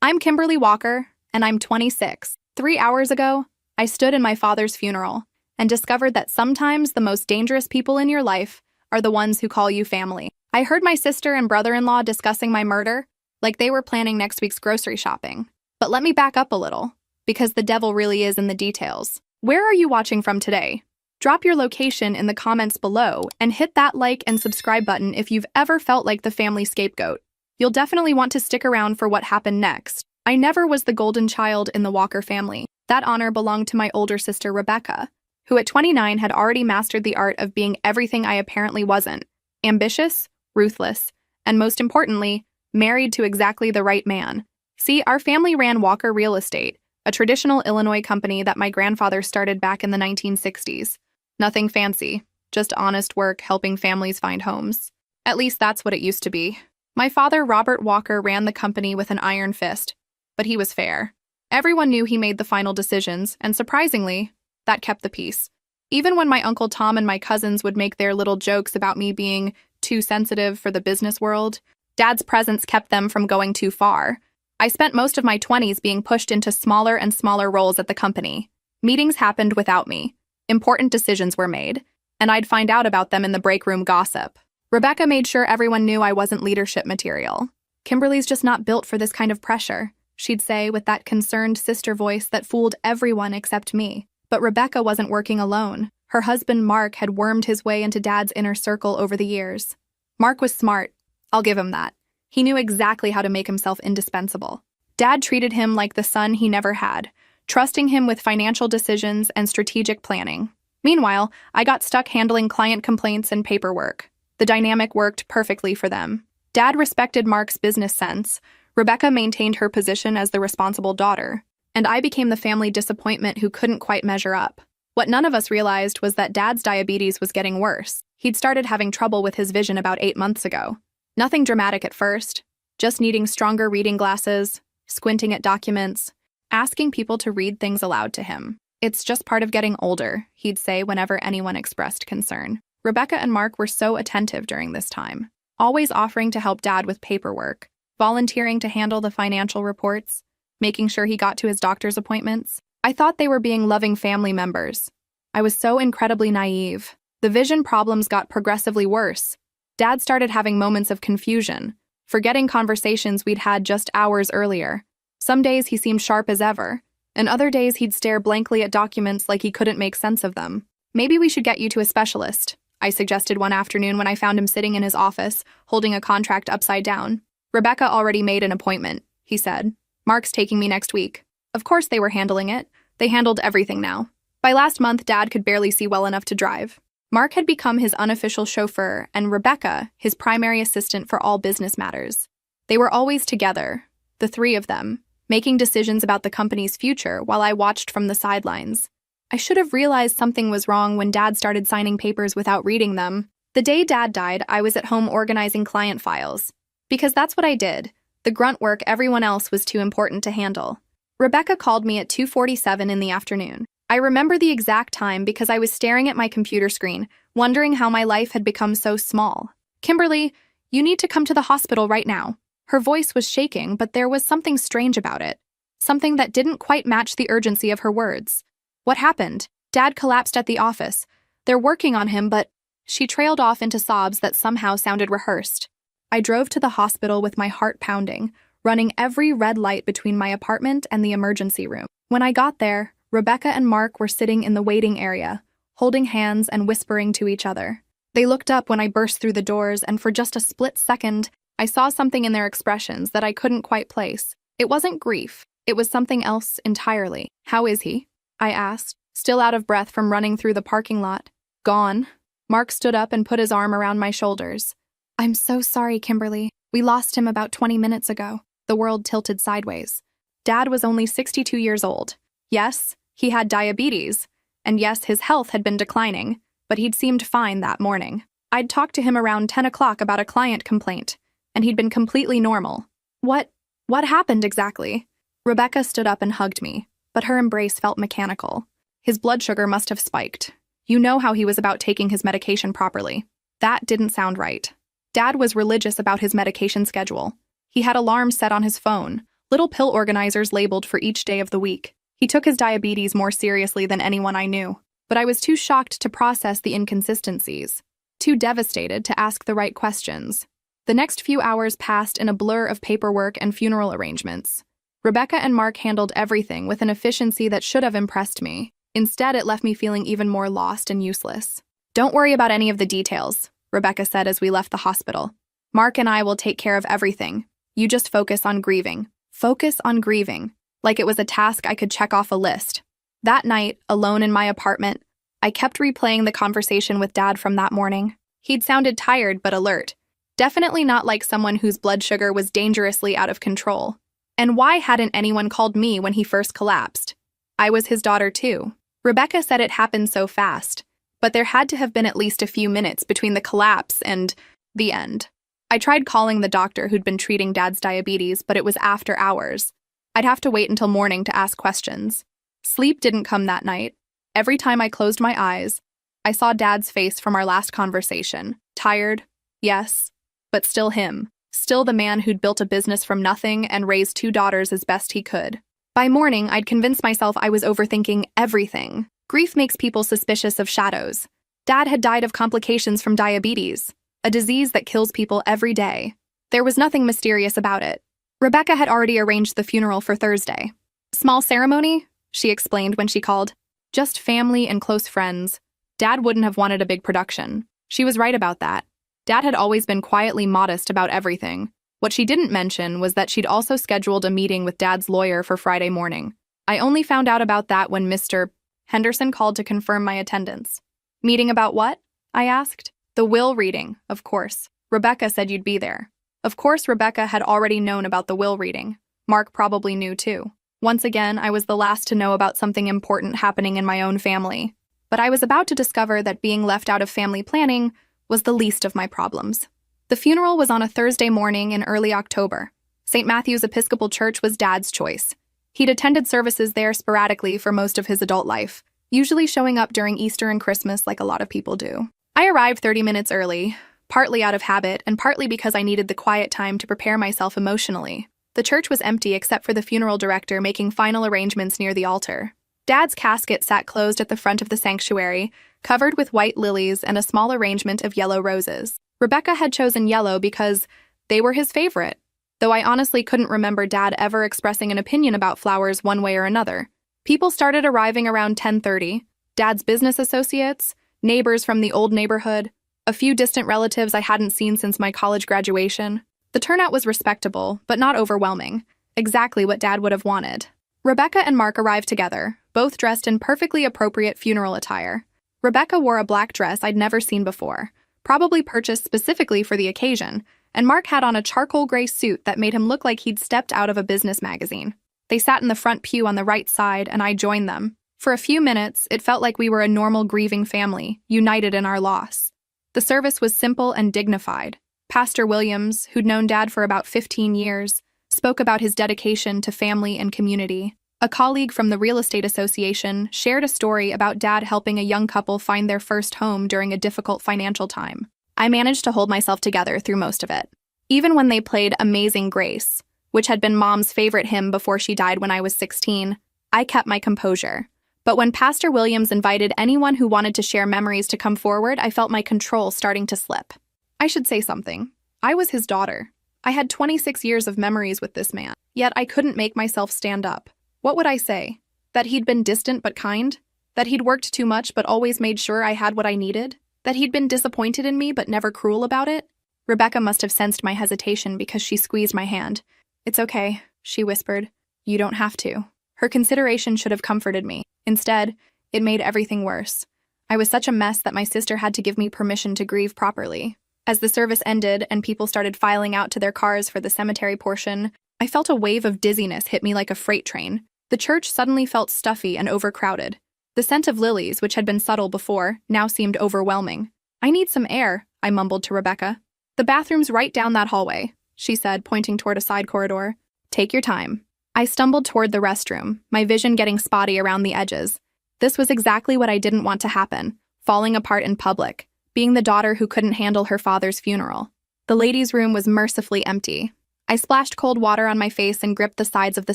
I'm Kimberly Walker, and I'm 26. 3 hours ago, I stood in my father's funeral and discovered that sometimes the most dangerous people in your life are the ones who call you family. I heard my sister and brother-in-law discussing my murder like they were planning next week's grocery shopping. But let me back up a little, because the devil really is in the details. Where are you watching from today? Drop your location in the comments below and hit that like and subscribe button if you've ever felt like the family scapegoat. You'll definitely want to stick around for what happened next. I never was the golden child in the Walker family. That honor belonged to my older sister, Rebecca, who at 29 had already mastered the art of being everything I apparently wasn't: ambitious, ruthless, and most importantly, married to exactly the right man. See, our family ran Walker Real Estate, a traditional Illinois company that my grandfather started back in the 1960s. Nothing fancy, just honest work helping families find homes. At least that's what it used to be. My father, Robert Walker, ran the company with an iron fist, but he was fair. Everyone knew he made the final decisions, and surprisingly, that kept the peace. Even when my Uncle Tom and my cousins would make their little jokes about me being too sensitive for the business world, Dad's presence kept them from going too far. I spent most of my 20s being pushed into smaller and smaller roles at the company. Meetings happened without me. Important decisions were made, and I'd find out about them in the break room gossip. Rebecca made sure everyone knew I wasn't leadership material. "Kimberly's just not built for this kind of pressure," she'd say with that concerned sister voice that fooled everyone except me. But Rebecca wasn't working alone. Her husband, Mark, had wormed his way into Dad's inner circle over the years. Mark was smart. I'll give him that. He knew exactly how to make himself indispensable. Dad treated him like the son he never had, trusting him with financial decisions and strategic planning. Meanwhile, I got stuck handling client complaints and paperwork. The dynamic worked perfectly for them. Dad respected Mark's business sense, Rebecca maintained her position as the responsible daughter, and I became the family disappointment who couldn't quite measure up. What none of us realized was that Dad's diabetes was getting worse. He'd started having trouble with his vision about 8 months ago. Nothing dramatic at first, just needing stronger reading glasses, squinting at documents, asking people to read things aloud to him. "It's just part of getting older," he'd say whenever anyone expressed concern. Rebecca and Mark were so attentive during this time, always offering to help Dad with paperwork, volunteering to handle the financial reports, making sure he got to his doctor's appointments. I thought they were being loving family members. I was so incredibly naive. The vision problems got progressively worse. Dad started having moments of confusion, forgetting conversations we'd had just hours earlier. Some days he seemed sharp as ever, and other days he'd stare blankly at documents like he couldn't make sense of them. "Maybe we should get you to a specialist," I suggested one afternoon when I found him sitting in his office, holding a contract upside down. "Rebecca already made an appointment," he said. "Mark's taking me next week." Of course they were handling it. They handled everything now. By last month, Dad could barely see well enough to drive. Mark had become his unofficial chauffeur, and Rebecca, his primary assistant for all business matters. They were always together, the three of them, making decisions about the company's future while I watched from the sidelines. I should have realized something was wrong when Dad started signing papers without reading them. The day Dad died, I was at home organizing client files. Because that's what I did. The grunt work everyone else was too important to handle. Rebecca called me at 2:47 in the afternoon. I remember the exact time because I was staring at my computer screen, wondering how my life had become so small. "Kimberly, you need to come to the hospital right now." Her voice was shaking, but there was something strange about it. Something that didn't quite match the urgency of her words. "What happened?" "Dad collapsed at the office. They're working on him, but..." She trailed off into sobs that somehow sounded rehearsed. I drove to the hospital with my heart pounding, running every red light between my apartment and the emergency room. When I got there, Rebecca and Mark were sitting in the waiting area, holding hands and whispering to each other. They looked up when I burst through the doors, and for just a split second, I saw something in their expressions that I couldn't quite place. It wasn't grief. It was something else entirely. "How is he?" I asked, still out of breath from running through the parking lot. "Gone." Mark stood up and put his arm around my shoulders. "I'm so sorry, Kimberly. We lost him about 20 minutes ago." The world tilted sideways. Dad was only 62 years old. Yes, he had diabetes, and yes, his health had been declining, but he'd seemed fine that morning. I'd talked to him around 10 o'clock about a client complaint, and he'd been completely normal. What happened exactly?" Rebecca stood up and hugged me, but her embrace felt mechanical. His blood sugar must have spiked. You know how he was about taking his medication properly. That didn't sound right. Dad was religious about his medication schedule. He had alarms set on his phone, little pill organizers labeled for each day of the week. He took his diabetes more seriously than anyone I knew, but I was too shocked to process the inconsistencies, too devastated to ask the right questions. The next few hours passed in a blur of paperwork and funeral arrangements. Rebecca and Mark handled everything with an efficiency that should have impressed me. Instead, it left me feeling even more lost and useless. "Don't worry about any of the details," Rebecca said as we left the hospital. "Mark and I will take care of everything. You just focus on grieving." Focus on grieving, like it was a task I could check off a list. That night, alone in my apartment, I kept replaying the conversation with Dad from that morning. He'd sounded tired but alert, definitely not like someone whose blood sugar was dangerously out of control. And why hadn't anyone called me when he first collapsed? I was his daughter too. Rebecca said it happened so fast, but there had to have been at least a few minutes between the collapse and the end. I tried calling the doctor who'd been treating Dad's diabetes, but it was after hours. I'd have to wait until morning to ask questions. Sleep didn't come that night. Every time I closed my eyes, I saw Dad's face from our last conversation. Tired, yes, but still him. Still the man who'd built a business from nothing and raised 2 daughters as best he could. By morning, I'd convinced myself I was overthinking everything. Grief makes people suspicious of shadows. Dad had died of complications from diabetes, a disease that kills people every day. There was nothing mysterious about it. Rebecca had already arranged the funeral for Thursday. "Small ceremony," she explained when she called. "Just family and close friends. Dad wouldn't have wanted a big production." She was right about that. Dad had always been quietly modest about everything. What she didn't mention was that she'd also scheduled a meeting with Dad's lawyer for Friday morning. I only found out about that when Mr. Henderson called to confirm my attendance. "Meeting about what?" I asked. "The will reading, of course. Rebecca said you'd be there." Of course, Rebecca had already known about the will reading. Mark probably knew too. Once again, I was the last to know about something important happening in my own family. But I was about to discover that being left out of family planning was the least of my problems. The funeral was on a Thursday morning in early October. St. Matthew's Episcopal Church was Dad's choice. He'd attended services there sporadically for most of his adult life, usually showing up during Easter and Christmas like a lot of people do. I arrived 30 minutes early, partly out of habit and partly because I needed the quiet time to prepare myself emotionally. The church was empty except for the funeral director making final arrangements near the altar. Dad's casket sat closed at the front of the sanctuary, covered with white lilies and a small arrangement of yellow roses. Rebecca had chosen yellow because they were his favorite, though I honestly couldn't remember Dad ever expressing an opinion about flowers one way or another. People started arriving around 10:30. Dad's business associates, neighbors from the old neighborhood, a few distant relatives I hadn't seen since my college graduation. The turnout was respectable, but not overwhelming, exactly what Dad would have wanted. Rebecca and Mark arrived together, both dressed in perfectly appropriate funeral attire. Rebecca wore a black dress I'd never seen before, probably purchased specifically for the occasion, and Mark had on a charcoal gray suit that made him look like he'd stepped out of a business magazine. They sat in the front pew on the right side, and I joined them. For a few minutes, it felt like we were a normal grieving family, united in our loss. The service was simple and dignified. Pastor Williams, who'd known Dad for about 15 years, spoke about his dedication to family and community. A colleague from the Real Estate Association shared a story about Dad helping a young couple find their first home during a difficult financial time. I managed to hold myself together through most of it. Even when they played Amazing Grace, which had been Mom's favorite hymn before she died when I was 16, I kept my composure. But when Pastor Williams invited anyone who wanted to share memories to come forward, I felt my control starting to slip. I should say something. I was his daughter. I had 26 years of memories with this man, yet I couldn't make myself stand up. What would I say? That he'd been distant but kind? That he'd worked too much but always made sure I had what I needed? That he'd been disappointed in me but never cruel about it? Rebecca must have sensed my hesitation because she squeezed my hand. "It's okay," she whispered. "You don't have to." Her consideration should have comforted me. Instead, it made everything worse. I was such a mess that my sister had to give me permission to grieve properly. As the service ended and people started filing out to their cars for the cemetery portion, I felt a wave of dizziness hit me like a freight train. The church suddenly felt stuffy and overcrowded. The scent of lilies, which had been subtle before, now seemed overwhelming. "I need some air," I mumbled to Rebecca. "The bathroom's right down that hallway," she said, pointing toward a side corridor. "Take your time." I stumbled toward the restroom, my vision getting spotty around the edges. This was exactly what I didn't want to happen, falling apart in public, being the daughter who couldn't handle her father's funeral. The ladies' room was mercifully empty. I splashed cold water on my face and gripped the sides of the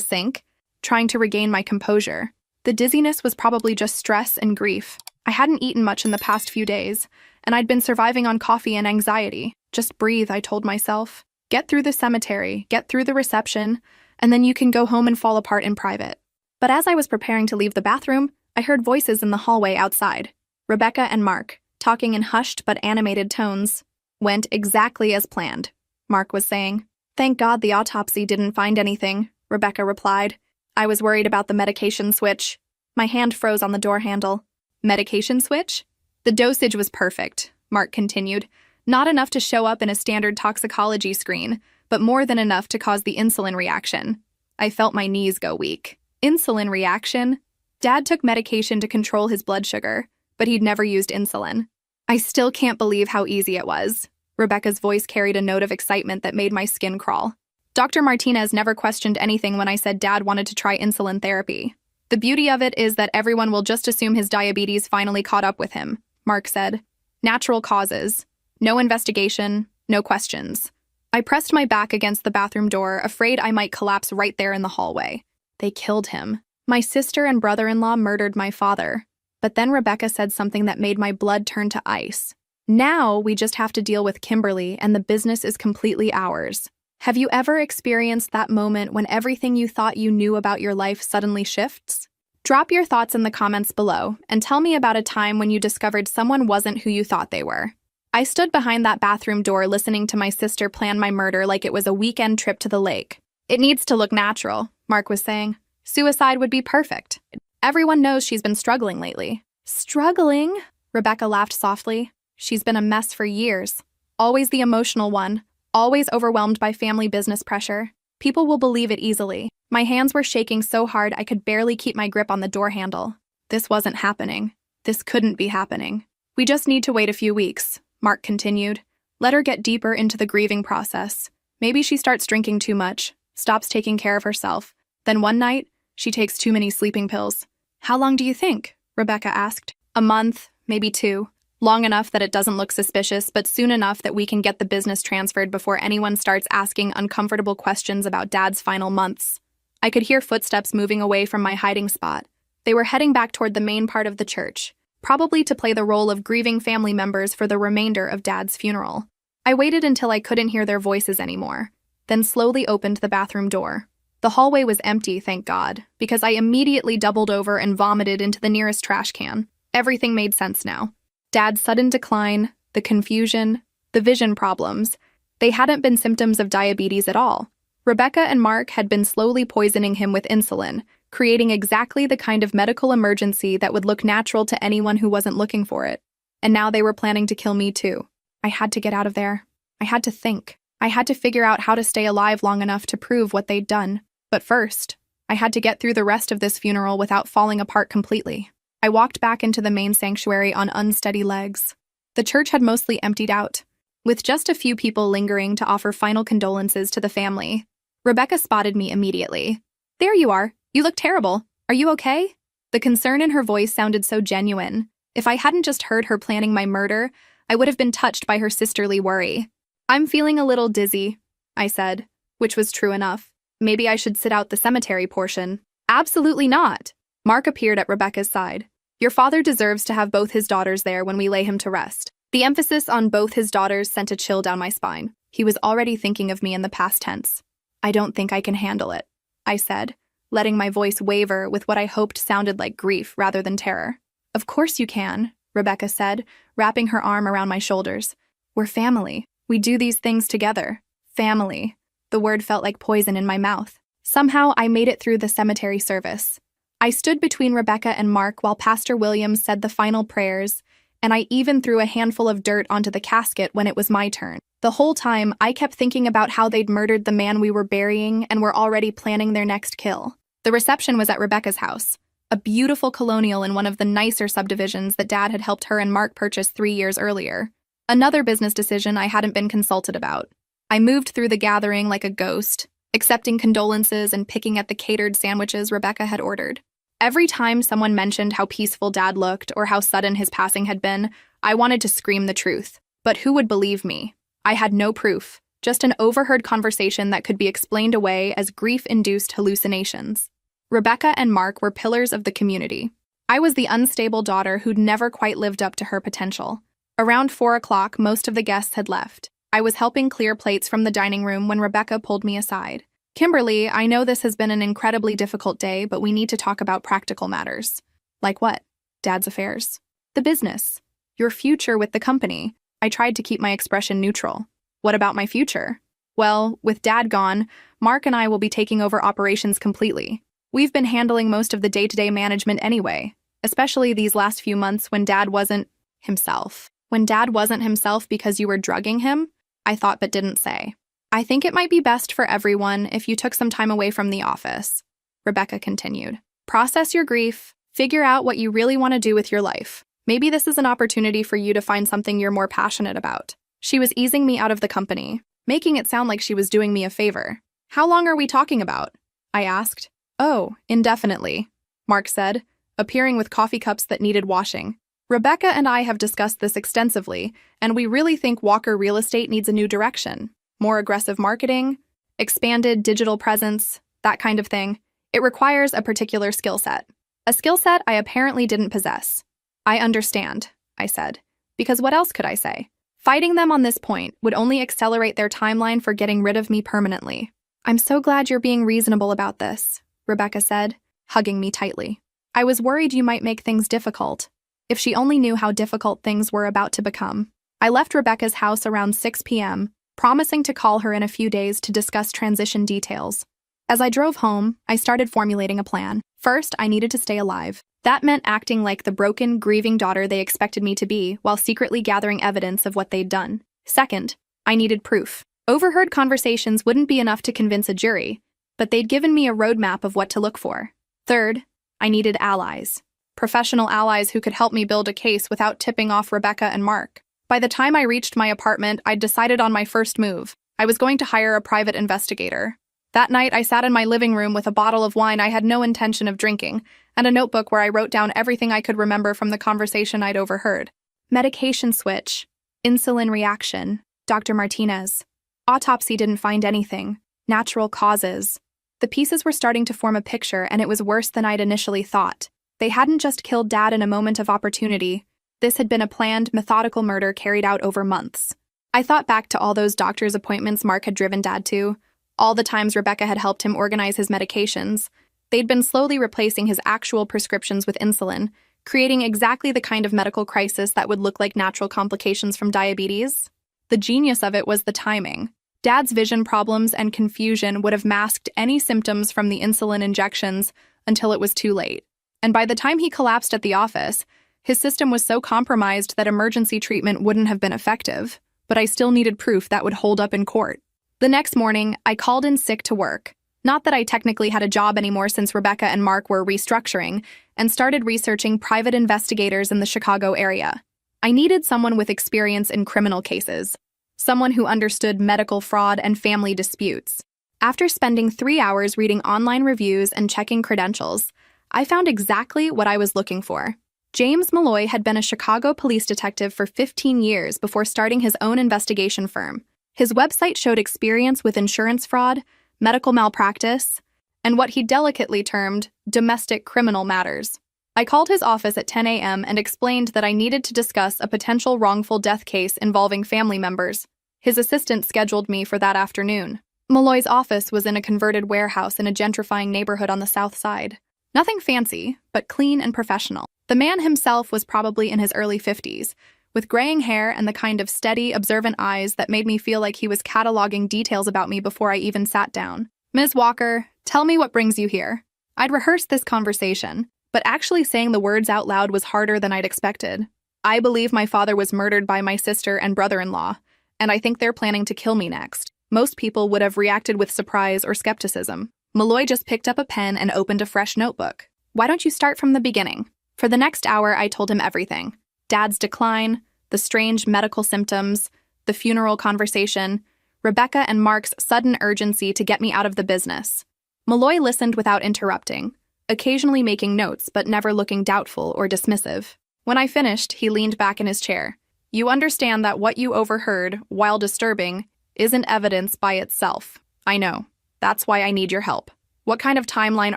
sink, trying to regain my composure. The dizziness was probably just stress and grief. I hadn't eaten much in the past few days, and I'd been surviving on coffee and anxiety. Just breathe, I told myself. Get through the cemetery, get through the reception, and then you can go home and fall apart in private. But as I was preparing to leave the bathroom, I heard voices in the hallway outside. Rebecca and Mark, talking in hushed but animated tones. Went exactly as planned, Mark was saying. Thank God the autopsy didn't find anything, Rebecca replied. I was worried about the medication switch. My hand froze on the door handle. Medication switch? The dosage was perfect, Mark continued. Not enough to show up in a standard toxicology screen, but more than enough to cause the insulin reaction. I felt my knees go weak. Insulin reaction? Dad took medication to control his blood sugar, but he'd never used insulin. I still can't believe how easy it was. Rebecca's voice carried a note of excitement that made my skin crawl. Dr. Martinez never questioned anything when I said Dad wanted to try insulin therapy. The beauty of it is that everyone will just assume his diabetes finally caught up with him, Mark said. Natural causes. No investigation, no questions. I pressed my back against the bathroom door, afraid I might collapse right there in the hallway. They killed him. My sister and brother-in-law murdered my father. But then Rebecca said something that made my blood turn to ice. Now we just have to deal with Kimberly, and the business is completely ours. Have you ever experienced that moment when everything you thought you knew about your life suddenly shifts? Drop your thoughts in the comments below and tell me about a time when you discovered someone wasn't who you thought they were. I stood behind that bathroom door listening to my sister plan my murder like it was a weekend trip to the lake. It needs to look natural, Mark was saying. Suicide would be perfect. Everyone knows she's been struggling lately. Struggling? Rebecca laughed softly. She's been a mess for years. Always the emotional one. Always overwhelmed by family business pressure. People will believe it easily. My hands were shaking so hard I could barely keep my grip on the door handle. This wasn't happening. This couldn't be happening. We just need to wait a few weeks, Mark continued. Let her get deeper into the grieving process. Maybe she starts drinking too much, stops taking care of herself. Then one night, she takes too many sleeping pills. How long do you think? Rebecca asked. A month, maybe 2. Long enough that it doesn't look suspicious, but soon enough that we can get the business transferred before anyone starts asking uncomfortable questions about Dad's final months. I could hear footsteps moving away from my hiding spot. They were heading back toward the main part of the church, probably to play the role of grieving family members for the remainder of Dad's funeral. I waited until I couldn't hear their voices anymore, then slowly opened the bathroom door. The hallway was empty, thank God, because I immediately doubled over and vomited into the nearest trash can. Everything made sense now. Dad's sudden decline, the confusion, the vision problems, they hadn't been symptoms of diabetes at all. Rebecca and Mark had been slowly poisoning him with insulin, creating exactly the kind of medical emergency that would look natural to anyone who wasn't looking for it. And now they were planning to kill me too. I had to get out of there. I had to think. I had to figure out how to stay alive long enough to prove what they'd done. But first, I had to get through the rest of this funeral without falling apart completely. I walked back into the main sanctuary on unsteady legs. The church had mostly emptied out, with just a few people lingering to offer final condolences to the family. Rebecca spotted me immediately. There you are. You look terrible. Are you okay? The concern in her voice sounded so genuine. If I hadn't just heard her planning my murder, I would have been touched by her sisterly worry. I'm feeling a little dizzy, I said, which was true enough. Maybe I should sit out the cemetery portion. Absolutely not. Mark appeared at Rebecca's side. Your father deserves to have both his daughters there when we lay him to rest. The emphasis on both his daughters sent a chill down my spine. He was already thinking of me in the past tense. I don't think I can handle it, I said, letting my voice waver with what I hoped sounded like grief rather than terror. Of course you can, Rebecca said, wrapping her arm around my shoulders. We're family. We do these things together. Family. The word felt like poison in my mouth. Somehow I made it through the cemetery service. I stood between Rebecca and Mark while Pastor Williams said the final prayers, and I even threw a handful of dirt onto the casket when it was my turn. The whole time, I kept thinking about how they'd murdered the man we were burying and were already planning their next kill. The reception was at Rebecca's house, a beautiful colonial in one of the nicer subdivisions that Dad had helped her and Mark purchase 3 years earlier. Another business decision I hadn't been consulted about. I moved through the gathering like a ghost, accepting condolences and picking at the catered sandwiches Rebecca had ordered. Every time someone mentioned how peaceful Dad looked or how sudden his passing had been, I wanted to scream the truth. But who would believe me? I had no proof, just an overheard conversation that could be explained away as grief-induced hallucinations. Rebecca and Mark were pillars of the community. I was the unstable daughter who'd never quite lived up to her potential. Around 4 o'clock, most of the guests had left. I was helping clear plates from the dining room when Rebecca pulled me aside. "Kimberly, I know this has been an incredibly difficult day, but we need to talk about practical matters." "Like what?" "Dad's affairs." "The business." "Your future with the company." I tried to keep my expression neutral. "What about my future?" "Well, with Dad gone, Mark and I will be taking over operations completely. We've been handling most of the day-to-day management anyway, especially these last few months when Dad wasn't himself." "When Dad wasn't himself because you were drugging him?" I thought but didn't say. "I think it might be best for everyone if you took some time away from the office," Rebecca continued. "Process your grief, figure out what you really want to do with your life. Maybe this is an opportunity for you to find something you're more passionate about." She was easing me out of the company, making it sound like she was doing me a favor. "How long are we talking about?" I asked. "Oh, indefinitely," Mark said, appearing with coffee cups that needed washing. "Rebecca and I have discussed this extensively, and we really think Walker Real Estate needs a new direction. More aggressive marketing, expanded digital presence, that kind of thing. It requires a particular skill set. A skill set I apparently didn't possess." "I understand," I said, because what else could I say? Fighting them on this point would only accelerate their timeline for getting rid of me permanently. "I'm so glad you're being reasonable about this," Rebecca said, hugging me tightly. "I was worried you might make things difficult." If she only knew how difficult things were about to become. I left Rebecca's house around 6 p.m., promising to call her in a few days to discuss transition details. As I drove home, I started formulating a plan. First, I needed to stay alive. That meant acting like the broken, grieving daughter they expected me to be, while secretly gathering evidence of what they'd done. Second, I needed proof. Overheard conversations wouldn't be enough to convince a jury, but they'd given me a roadmap of what to look for. Third, I needed allies. Professional allies who could help me build a case without tipping off Rebecca and Mark. By the time I reached my apartment, I'd decided on my first move. I was going to hire a private investigator. That night, I sat in my living room with a bottle of wine I had no intention of drinking, and a notebook where I wrote down everything I could remember from the conversation I'd overheard. Medication switch. Insulin reaction. Dr. Martinez. Autopsy didn't find anything. Natural causes. The pieces were starting to form a picture, and it was worse than I'd initially thought. They hadn't just killed Dad in a moment of opportunity. This had been a planned, methodical murder carried out over months. I thought back to all those doctor's appointments Mark had driven Dad to, all the times Rebecca had helped him organize his medications. They'd been slowly replacing his actual prescriptions with insulin, creating exactly the kind of medical crisis that would look like natural complications from diabetes. The genius of it was the timing. Dad's vision problems and confusion would have masked any symptoms from the insulin injections until it was too late. And by the time he collapsed at the office, his system was so compromised that emergency treatment wouldn't have been effective, but I still needed proof that would hold up in court. The next morning, I called in sick to work. Not that I technically had a job anymore since Rebecca and Mark were restructuring, and started researching private investigators in the Chicago area. I needed someone with experience in criminal cases, someone who understood medical fraud and family disputes. After spending 3 hours reading online reviews and checking credentials, I found exactly what I was looking for. James Malloy had been a Chicago police detective for 15 years before starting his own investigation firm. His website showed experience with insurance fraud, medical malpractice, and what he delicately termed domestic criminal matters. I called his office at 10 a.m. and explained that I needed to discuss a potential wrongful death case involving family members. His assistant scheduled me for that afternoon. Malloy's office was in a converted warehouse in a gentrifying neighborhood on the south side. Nothing fancy, but clean and professional. The man himself was probably in his early 50s, with graying hair and the kind of steady, observant eyes that made me feel like he was cataloging details about me before I even sat down. "Ms. Walker, tell me what brings you here." I'd rehearsed this conversation, but actually saying the words out loud was harder than I'd expected. "I believe my father was murdered by my sister and brother-in-law, and I think they're planning to kill me next." Most people would have reacted with surprise or skepticism. Malloy just picked up a pen and opened a fresh notebook. "Why don't you start from the beginning?" For the next hour, I told him everything. Dad's decline, the strange medical symptoms, the funeral conversation, Rebecca and Mark's sudden urgency to get me out of the business. Malloy listened without interrupting, occasionally making notes but never looking doubtful or dismissive. When I finished, he leaned back in his chair. "You understand that what you overheard, while disturbing, isn't evidence by itself. I know. That's why I need your help. What kind of timeline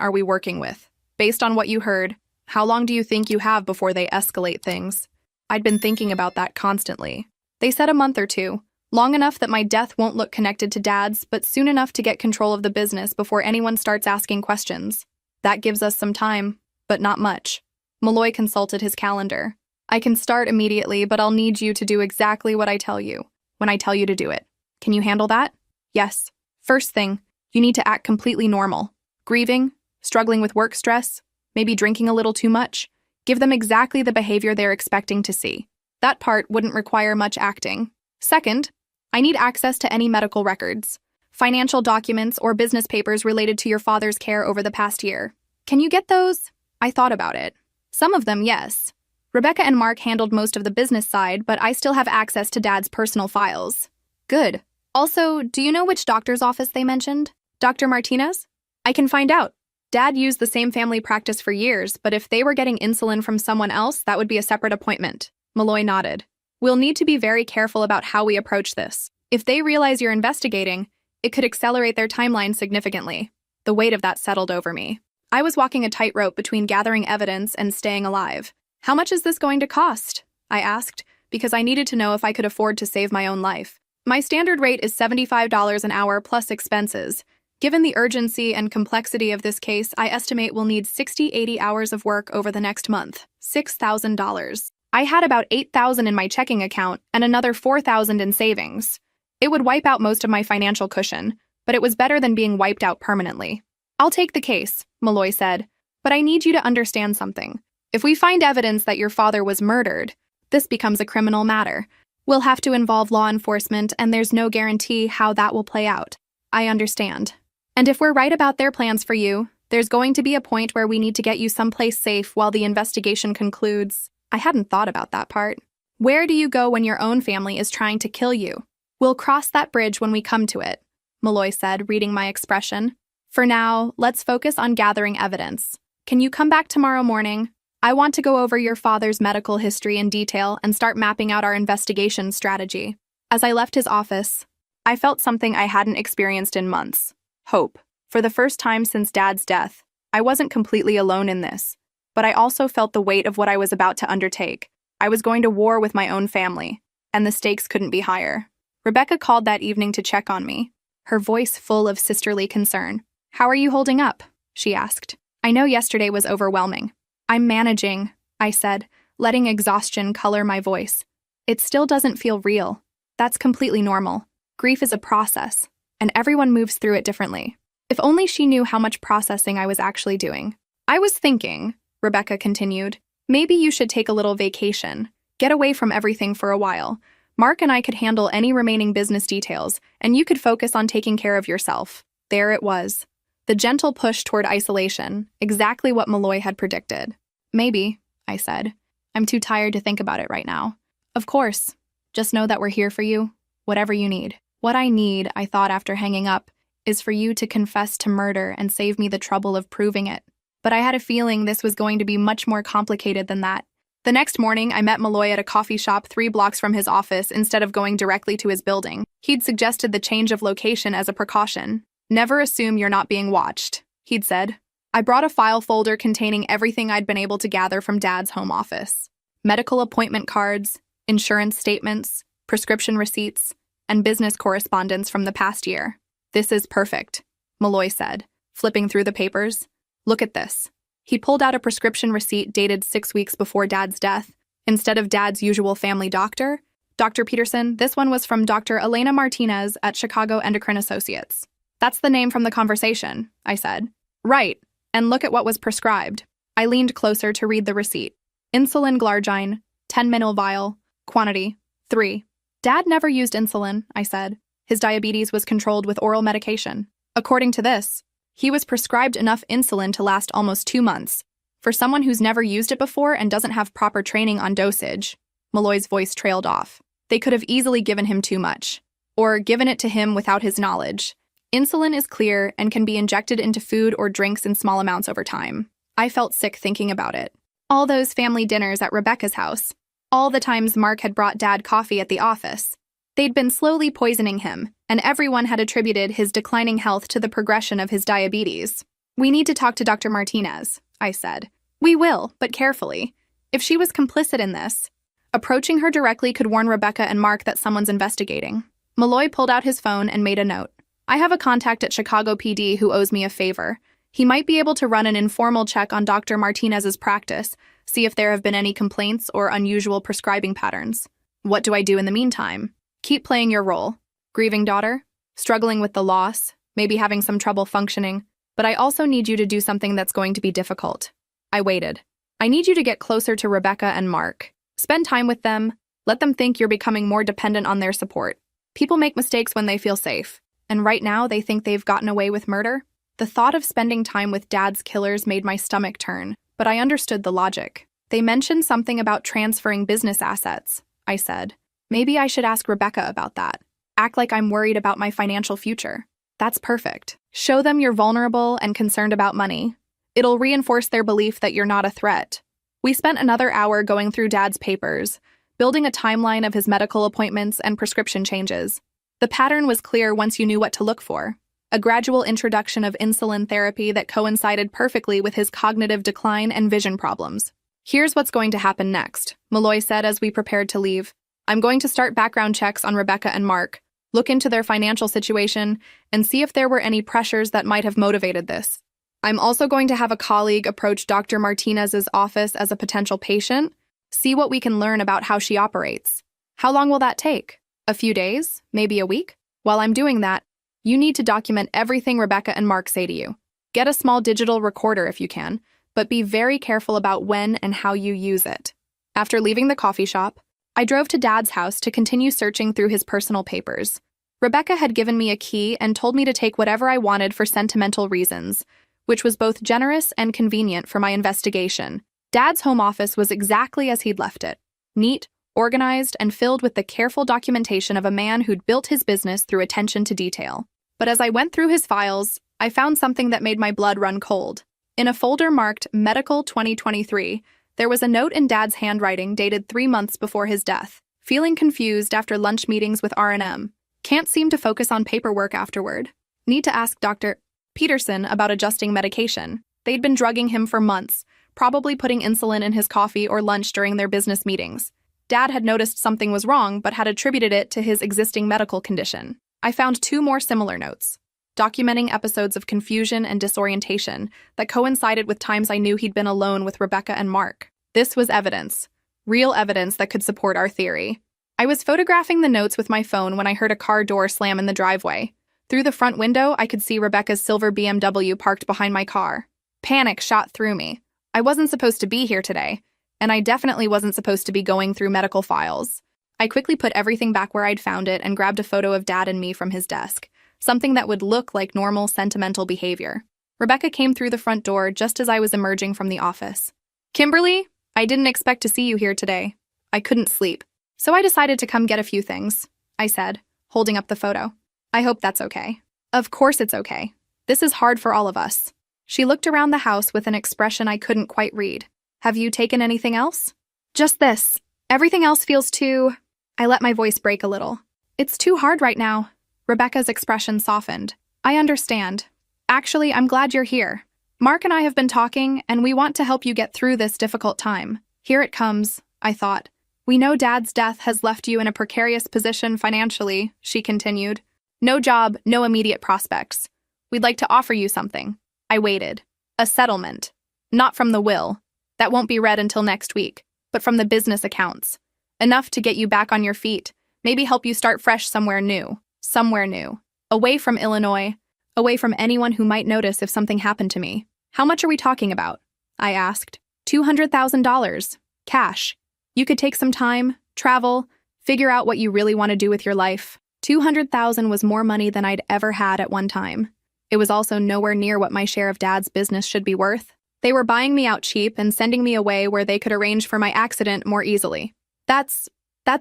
are we working with? Based on what you heard, how long do you think you have before they escalate things? I'd been thinking about that constantly. They said a month or two, long enough that my death won't look connected to Dad's, but soon enough to get control of the business before anyone starts asking questions. That gives us some time, but not much. Malloy consulted his calendar. I can start immediately, but I'll need you to do exactly what I tell you, when I tell you to do it. Can you handle that? Yes. First thing, you need to act completely normal. Grieving, struggling with work stress, maybe drinking a little too much. Give them exactly the behavior they're expecting to see. That part wouldn't require much acting. Second, I need access to any medical records, financial documents, or business papers related to your father's care over the past year. Can you get those? I thought about it. Some of them, yes. Rebecca and Mark handled most of the business side, but I still have access to Dad's personal files. Good. Also, do you know which doctor's office they mentioned? Dr. Martinez? I can find out. Dad used the same family practice for years, but if they were getting insulin from someone else, that would be a separate appointment. Malloy nodded. We'll need to be very careful about how we approach this. If they realize you're investigating, it could accelerate their timeline significantly. The weight of that settled over me. I was walking a tightrope between gathering evidence and staying alive. How much is this going to cost? I asked, because I needed to know if I could afford to save my own life. My standard rate is $75 an hour plus expenses. Given the urgency and complexity of this case, I estimate we'll need 60-80 hours of work over the next month. $6,000. I had about $8,000 in my checking account and another $4,000 in savings. It would wipe out most of my financial cushion, but it was better than being wiped out permanently. I'll take the case, Malloy said, but I need you to understand something. If we find evidence that your father was murdered, this becomes a criminal matter. We'll have to involve law enforcement, and there's no guarantee how that will play out. I understand. And if we're right about their plans for you, there's going to be a point where we need to get you someplace safe while the investigation concludes. I hadn't thought about that part. Where do you go when your own family is trying to kill you? We'll cross that bridge when we come to it, Malloy said, reading my expression. For now, let's focus on gathering evidence. Can you come back tomorrow morning? I want to go over your father's medical history in detail and start mapping out our investigation strategy. As I left his office, I felt something I hadn't experienced in months. Hope. For the first time since Dad's death, I wasn't completely alone in this, but I also felt the weight of what I was about to undertake. I was going to war with my own family, and the stakes couldn't be higher. Rebecca called that evening to check on me, her voice full of sisterly concern. How are you holding up? She asked. I know yesterday was overwhelming. I'm managing, I said, letting exhaustion color my voice. It still doesn't feel real. That's completely normal. Grief is a process, and everyone moves through it differently. If only she knew how much processing I was actually doing. I was thinking, Rebecca continued, maybe you should take a little vacation. Get away from everything for a while. Mark and I could handle any remaining business details, and you could focus on taking care of yourself. There it was. The gentle push toward isolation, exactly what Malloy had predicted. Maybe, I said. I'm too tired to think about it right now. Of course. Just know that we're here for you, whatever you need. What I need, I thought after hanging up, is for you to confess to murder and save me the trouble of proving it. But I had a feeling this was going to be much more complicated than that. The next morning, I met Malloy at a coffee shop 3 blocks from his office instead of going directly to his building. He'd suggested the change of location as a precaution. Never assume you're not being watched, he'd said. I brought a file folder containing everything I'd been able to gather from Dad's home office. Medical appointment cards, insurance statements, prescription receipts, and business correspondence from the past year. This is perfect, Malloy said, flipping through the papers. Look at this. He pulled out a prescription receipt dated 6 weeks before Dad's death. Instead of Dad's usual family doctor, Dr. Peterson, this one was from Dr. Elena Martinez at Chicago Endocrine Associates. That's the name from the conversation, I said. Right, and look at what was prescribed. I leaned closer to read the receipt. Insulin glargine, 10 ml vial, quantity, 3. Dad never used insulin, I said. His diabetes was controlled with oral medication. According to this, he was prescribed enough insulin to last almost 2 months. For someone who's never used it before and doesn't have proper training on dosage, Malloy's voice trailed off. They could have easily given him too much, or given it to him without his knowledge. Insulin is clear and can be injected into food or drinks in small amounts over time. I felt sick thinking about it. All those family dinners at Rebecca's house. All the times Mark had brought Dad coffee at the office. They'd been slowly poisoning him, and everyone had attributed his declining health to the progression of his diabetes. "We need to talk to Dr. Martinez," I said. "We will, but carefully. If she was complicit in this, approaching her directly could warn Rebecca and Mark that someone's investigating." Malloy pulled out his phone and made a note. "I have a contact at Chicago PD who owes me a favor. He might be able to run an informal check on Dr. Martinez's practice, see if there have been any complaints or unusual prescribing patterns. What do I do in the meantime?" "Keep playing your role. Grieving daughter, struggling with the loss, maybe having some trouble functioning, but I also need you to do something that's going to be difficult." I waited. "I need you to get closer to Rebecca and Mark. Spend time with them. Let them think you're becoming more dependent on their support. People make mistakes when they feel safe, and right now they think they've gotten away with murder." The thought of spending time with Dad's killers made my stomach turn, but I understood the logic. "They mentioned something about transferring business assets," I said. "Maybe I should ask Rebecca about that. Act like I'm worried about my financial future." "That's perfect. Show them you're vulnerable and concerned about money. It'll reinforce their belief that you're not a threat." We spent another hour going through Dad's papers, building a timeline of his medical appointments and prescription changes. The pattern was clear once you knew what to look for. A gradual introduction of insulin therapy that coincided perfectly with his cognitive decline and vision problems. "Here's what's going to happen next," Malloy said as we prepared to leave. "I'm going to start background checks on Rebecca and Mark, look into their financial situation, and see if there were any pressures that might have motivated this. I'm also going to have a colleague approach Dr. Martinez's office as a potential patient, see what we can learn about how she operates." "How long will that take? A few days? Maybe a week?" "While I'm doing that, you need to document everything Rebecca and Mark say to you. Get a small digital recorder if you can, but be very careful about when and how you use it." After leaving the coffee shop, I drove to Dad's house to continue searching through his personal papers. Rebecca had given me a key and told me to take whatever I wanted for sentimental reasons, which was both generous and convenient for my investigation. Dad's home office was exactly as he'd left it, neat, organized, and filled with the careful documentation of a man who'd built his business through attention to detail. But as I went through his files, I found something that made my blood run cold. In a folder marked Medical 2023, there was a note in Dad's handwriting dated 3 months before his death. "Feeling confused after lunch meetings with R&M. Can't seem to focus on paperwork afterward. Need to ask Dr. Peterson about adjusting medication. They'd been drugging him for months, probably putting insulin in his coffee or lunch during their business meetings. Dad had noticed something was wrong but had attributed it to his existing medical condition." I found 2 more similar notes, documenting episodes of confusion and disorientation that coincided with times I knew he'd been alone with Rebecca and Mark. This was evidence, real evidence that could support our theory. I was photographing the notes with my phone when I heard a car door slam in the driveway. Through the front window, I could see Rebecca's silver BMW parked behind my car. Panic shot through me. I wasn't supposed to be here today, and I definitely wasn't supposed to be going through medical files. I quickly put everything back where I'd found it and grabbed a photo of Dad and me from his desk, something that would look like normal sentimental behavior. Rebecca came through the front door just as I was emerging from the office. "Kimberly, I didn't expect to see you here today. I couldn't sleep, so I decided to come get a few things," I said, holding up the photo. "I hope that's okay." "Of course it's okay. This is hard for all of us." She looked around the house with an expression I couldn't quite read. "Have you taken anything else?" "Just this. Everything else feels too..." I let my voice break a little. "It's too hard right now." Rebecca's expression softened. "I understand. Actually, I'm glad you're here. Mark and I have been talking, and we want to help you get through this difficult time." "Here it comes," I thought. "We know Dad's death has left you in a precarious position financially," she continued. "No job, no immediate prospects. We'd like to offer you something." I waited. "A settlement. Not from the will. That won't be read until next week, but from the business accounts. Enough to get you back on your feet, maybe help you start fresh somewhere new. Somewhere new. Away from Illinois, away from anyone who might notice if something happened to me." "How much are we talking about?" I asked. $200,000. Cash. You could take some time, travel, figure out what you really want to do with your life. $200,000 was more money than I'd ever had at one time. It was also nowhere near what my share of Dad's business should be worth. They were buying me out cheap and sending me away where they could arrange for my accident more easily. That's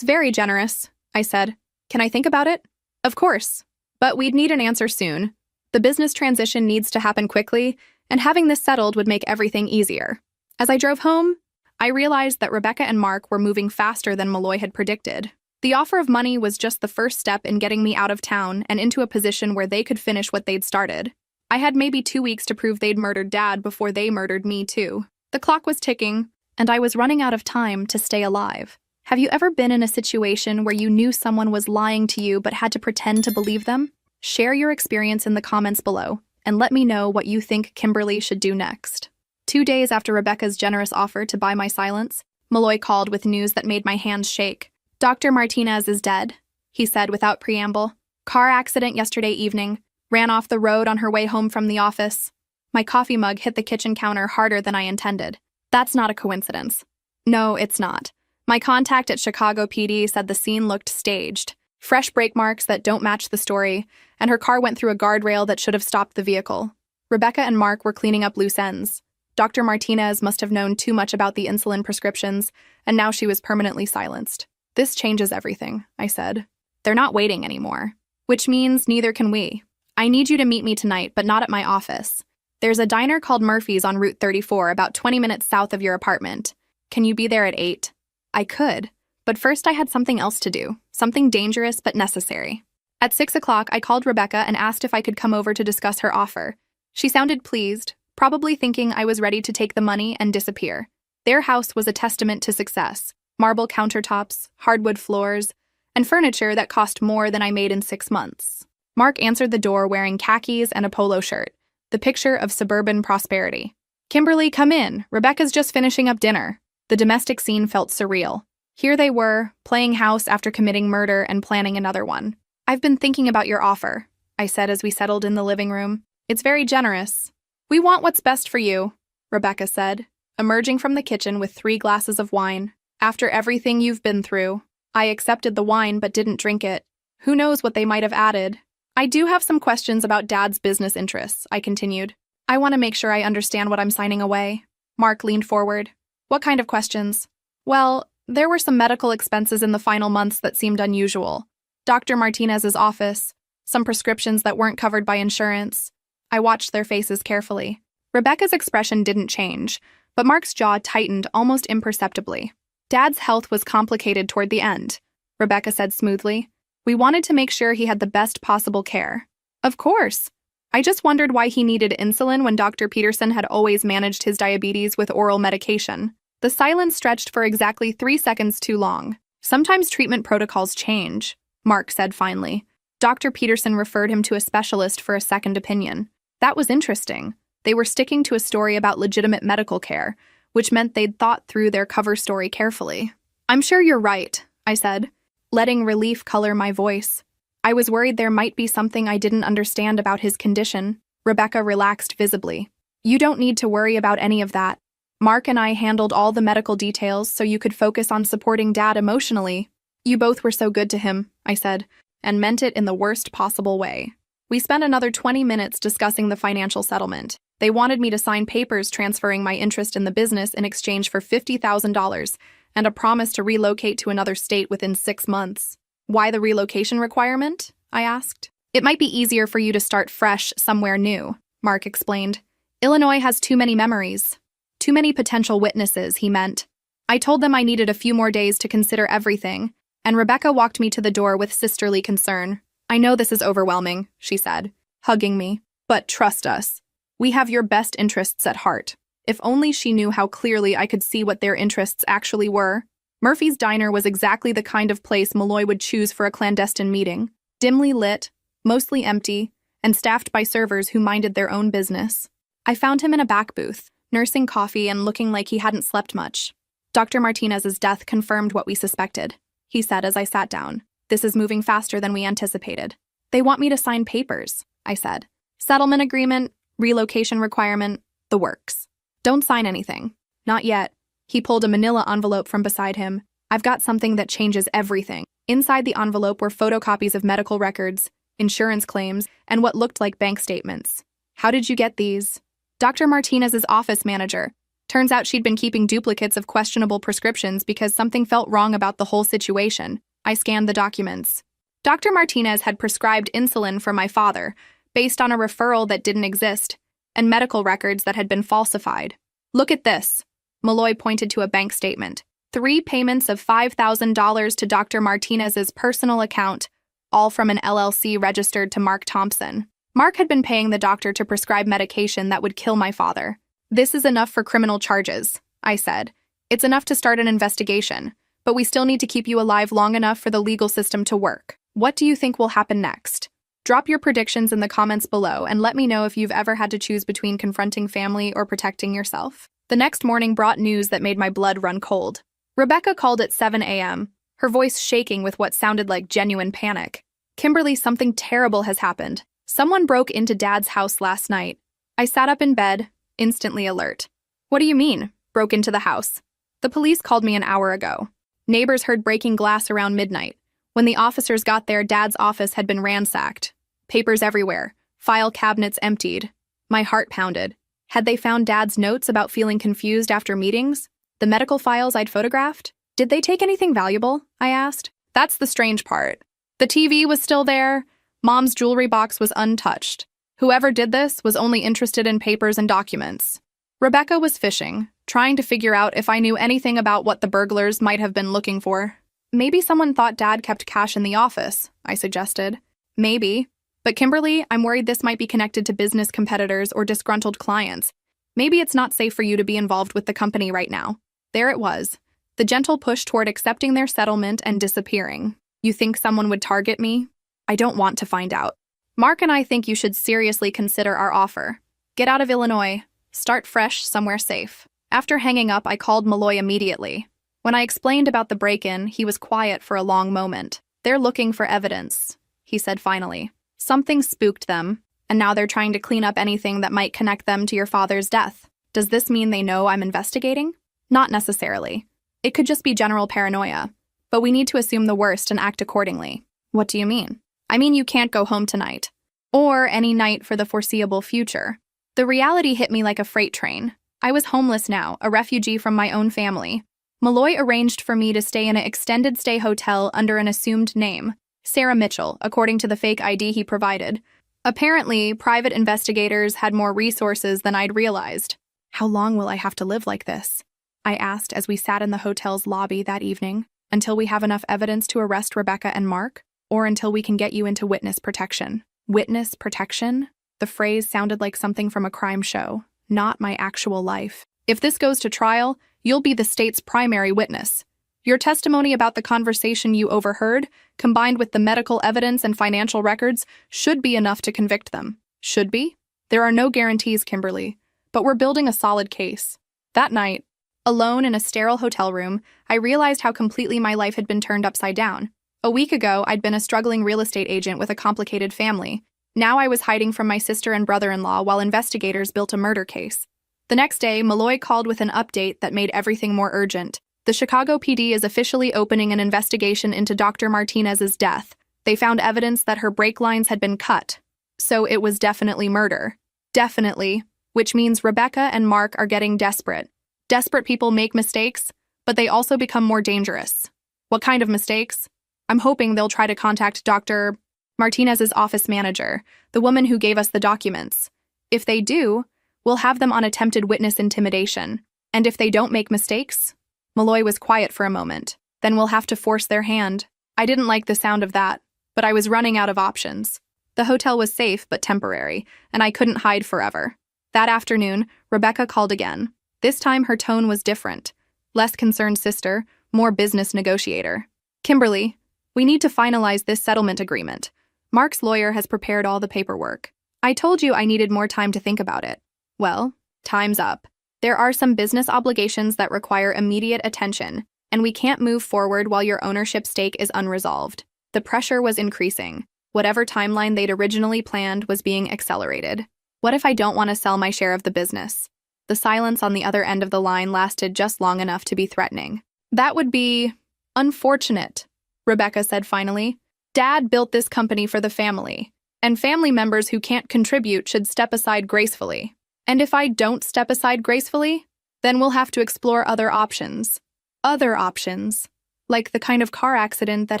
very generous," I said. "Can I think about it?" "Of course. But we'd need an answer soon. The business transition needs to happen quickly, and having this settled would make everything easier." As I drove home, I realized that Rebecca and Mark were moving faster than Malloy had predicted. The offer of money was just the first step in getting me out of town and into a position where they could finish what they'd started. I had maybe 2 weeks to prove they'd murdered Dad before they murdered me, too. The clock was ticking, and I was running out of time to stay alive. Have you ever been in a situation where you knew someone was lying to you but had to pretend to believe them? Share your experience in the comments below, and let me know what you think Kimberly should do next. 2 days after Rebecca's generous offer to buy my silence, Malloy called with news that made my hands shake. "Dr. Martinez is dead," he said without preamble. "Car accident yesterday evening. Ran off the road on her way home from the office." My coffee mug hit the kitchen counter harder than I intended. That's not a coincidence. No, it's not. My contact at Chicago PD said the scene looked staged. Fresh brake marks that don't match the story, and her car went through a guardrail that should have stopped the vehicle. Rebecca and Mark were cleaning up loose ends. Dr. Martinez must have known too much about the insulin prescriptions, and now she was permanently silenced. "This changes everything," I said. "They're not waiting anymore. Which means neither can we. I need you to meet me tonight, but not at my office. There's a diner called Murphy's on Route 34, about 20 minutes south of your apartment. Can you be there at 8? I could, but first I had something else to do, something dangerous but necessary. At 6 o'clock, I called Rebecca and asked if I could come over to discuss her offer. She sounded pleased, probably thinking I was ready to take the money and disappear. Their house was a testament to success. Marble countertops, hardwood floors, and furniture that cost more than I made in 6 months. Mark answered the door wearing khakis and a polo shirt, the picture of suburban prosperity. "Kimberly, come in. Rebecca's just finishing up dinner." The domestic scene felt surreal. Here they were, playing house after committing murder and planning another one. "I've been thinking about your offer," I said as we settled in the living room. "It's very generous." "We want what's best for you," Rebecca said, emerging from the kitchen with 3 glasses of wine. "After everything you've been through." I accepted the wine but didn't drink it. Who knows what they might have added. "I do have some questions about Dad's business interests," I continued. "I want to make sure I understand what I'm signing away." Mark leaned forward. "What kind of questions?" "Well, there were some medical expenses in the final months that seemed unusual. Dr. Martinez's office, some prescriptions that weren't covered by insurance." I watched their faces carefully. Rebecca's expression didn't change, but Mark's jaw tightened almost imperceptibly. "Dad's health was complicated toward the end," Rebecca said smoothly. "We wanted to make sure he had the best possible care." "Of course. I just wondered why he needed insulin when Dr. Peterson had always managed his diabetes with oral medication." The silence stretched for exactly 3 seconds too long. "Sometimes treatment protocols change," Mark said finally. Dr. Peterson referred him to a specialist for a second opinion. That was interesting. They were sticking to a story about legitimate medical care, which meant they'd thought through their cover story carefully. "I'm sure you're right," I said, letting relief color my voice. I was worried there might be something I didn't understand about his condition. Rebecca relaxed visibly. "You don't need to worry about any of that. Mark and I handled all the medical details so you could focus on supporting Dad emotionally." "You both were so good to him," I said, and meant it in the worst possible way. We spent another 20 minutes discussing the financial settlement. They wanted me to sign papers transferring my interest in the business in exchange for $50,000 and a promise to relocate to another state within 6 months. "Why the relocation requirement?" I asked. "It might be easier for you to start fresh somewhere new," Mark explained. "Illinois has too many memories. Too many potential witnesses," he meant. I told them I needed a few more days to consider everything, and Rebecca walked me to the door with sisterly concern. "I know this is overwhelming," she said, hugging me, "but trust us. We have your best interests at heart." If only she knew how clearly I could see what their interests actually were. Murphy's Diner was exactly the kind of place Malloy would choose for a clandestine meeting. Dimly lit, mostly empty, and staffed by servers who minded their own business. I found him in a back booth, nursing coffee and looking like he hadn't slept much. "Dr. Martinez's death confirmed what we suspected," he said as I sat down. "This is moving faster than we anticipated." "They want me to sign papers," I said. "Settlement agreement, relocation requirement, the works." "Don't sign anything. Not yet." He pulled a manila envelope from beside him. "I've got something that changes everything." Inside the envelope were photocopies of medical records, insurance claims, and what looked like bank statements. "How did you get these?" "Dr. Martinez's office manager. Turns out she'd been keeping duplicates of questionable prescriptions because something felt wrong about the whole situation." I scanned the documents. Dr. Martinez had prescribed insulin for my father, based on a referral that didn't exist, and medical records that had been falsified. "Look at this." Malloy pointed to a bank statement. 3 payments of $5,000 to Dr. Martinez's personal account, all from an LLC registered to Mark Thompson. Mark had been paying the doctor to prescribe medication that would kill my father. "This is enough for criminal charges," I said. "It's enough to start an investigation, but we still need to keep you alive long enough for the legal system to work. What do you think will happen next?" Drop your predictions in the comments below and let me know if you've ever had to choose between confronting family or protecting yourself. The next morning brought news that made my blood run cold. Rebecca called at 7 a.m., her voice shaking with what sounded like genuine panic. "Kimberly, something terrible has happened. Someone broke into Dad's house last night." I sat up in bed, instantly alert. "What do you mean, broke into the house?" "The police called me an hour ago. Neighbors heard breaking glass around midnight. When the officers got there, Dad's office had been ransacked. Papers everywhere, file cabinets emptied." My heart pounded. Had they found Dad's notes about feeling confused after meetings? The medical files I'd photographed? "Did they take anything valuable?" I asked. "That's the strange part. The TV was still there. Mom's jewelry box was untouched. Whoever did this was only interested in papers and documents." Rebecca was fishing, trying to figure out if I knew anything about what the burglars might have been looking for. "Maybe someone thought Dad kept cash in the office," I suggested. "Maybe. But Kimberly, I'm worried this might be connected to business competitors or disgruntled clients. Maybe it's not safe for you to be involved with the company right now." There it was, the gentle push toward accepting their settlement and disappearing. "You think someone would target me? I don't want to find out. Mark and I think you should seriously consider our offer. Get out of Illinois. Start fresh somewhere safe." After hanging up, I called Malloy immediately. When I explained about the break-in, he was quiet for a long moment. "They're looking for evidence," he said finally. "Something spooked them, and now they're trying to clean up anything that might connect them to your father's death." "Does this mean they know I'm investigating?" "Not necessarily. It could just be general paranoia. But we need to assume the worst and act accordingly." "What do you mean?" "I mean you can't go home tonight. Or any night for the foreseeable future." The reality hit me like a freight train. I was homeless now, a refugee from my own family. Malloy arranged for me to stay in an extended stay hotel under an assumed name, Sarah Mitchell, according to the fake ID he provided. Apparently, private investigators had more resources than I'd realized. "How long will I have to live like this?" I asked as we sat in the hotel's lobby that evening. "Until we have enough evidence to arrest Rebecca and Mark? Or until we can get you into witness protection?" Witness protection? The phrase sounded like something from a crime show, not my actual life. "If this goes to trial, you'll be the state's primary witness. Your testimony about the conversation you overheard, combined with the medical evidence and financial records, should be enough to convict them." "Should be?" "There are no guarantees, Kimberly, but we're building a solid case." That night, alone in a sterile hotel room, I realized how completely my life had been turned upside down. A week ago, I'd been a struggling real estate agent with a complicated family. Now I was hiding from my sister and brother-in-law while investigators built a murder case. The next day, Malloy called with an update that made everything more urgent. "The Chicago PD is officially opening an investigation into Dr. Martinez's death. They found evidence that her brake lines had been cut. So it was definitely murder." Definitely, which means Rebecca and Mark are getting desperate. Desperate people make mistakes, but they also become more dangerous. What kind of mistakes? I'm hoping they'll try to contact Dr. Martinez's office manager, the woman who gave us the documents. If they do, we'll have them on attempted witness intimidation. And if they don't make mistakes? Malloy was quiet for a moment. Then we'll have to force their hand. I didn't like the sound of that, but I was running out of options. The hotel was safe but temporary, and I couldn't hide forever. That afternoon, Rebecca called again. This time her tone was different. Less concerned sister, more business negotiator. "Kimberly, we need to finalize this settlement agreement. Mark's lawyer has prepared all the paperwork. I told you I needed more time to think about it. Well, time's up. There are some business obligations that require immediate attention, and we can't move forward while your ownership stake is unresolved." The pressure was increasing. Whatever timeline they'd originally planned was being accelerated. What if I don't want to sell my share of the business? The silence on the other end of the line lasted just long enough to be threatening. "That would be unfortunate," Rebecca said finally. "Dad built this company for the family, and family members who can't contribute should step aside gracefully. And if I don't step aside gracefully, then we'll have to explore other options. Other options, like the kind of car accident that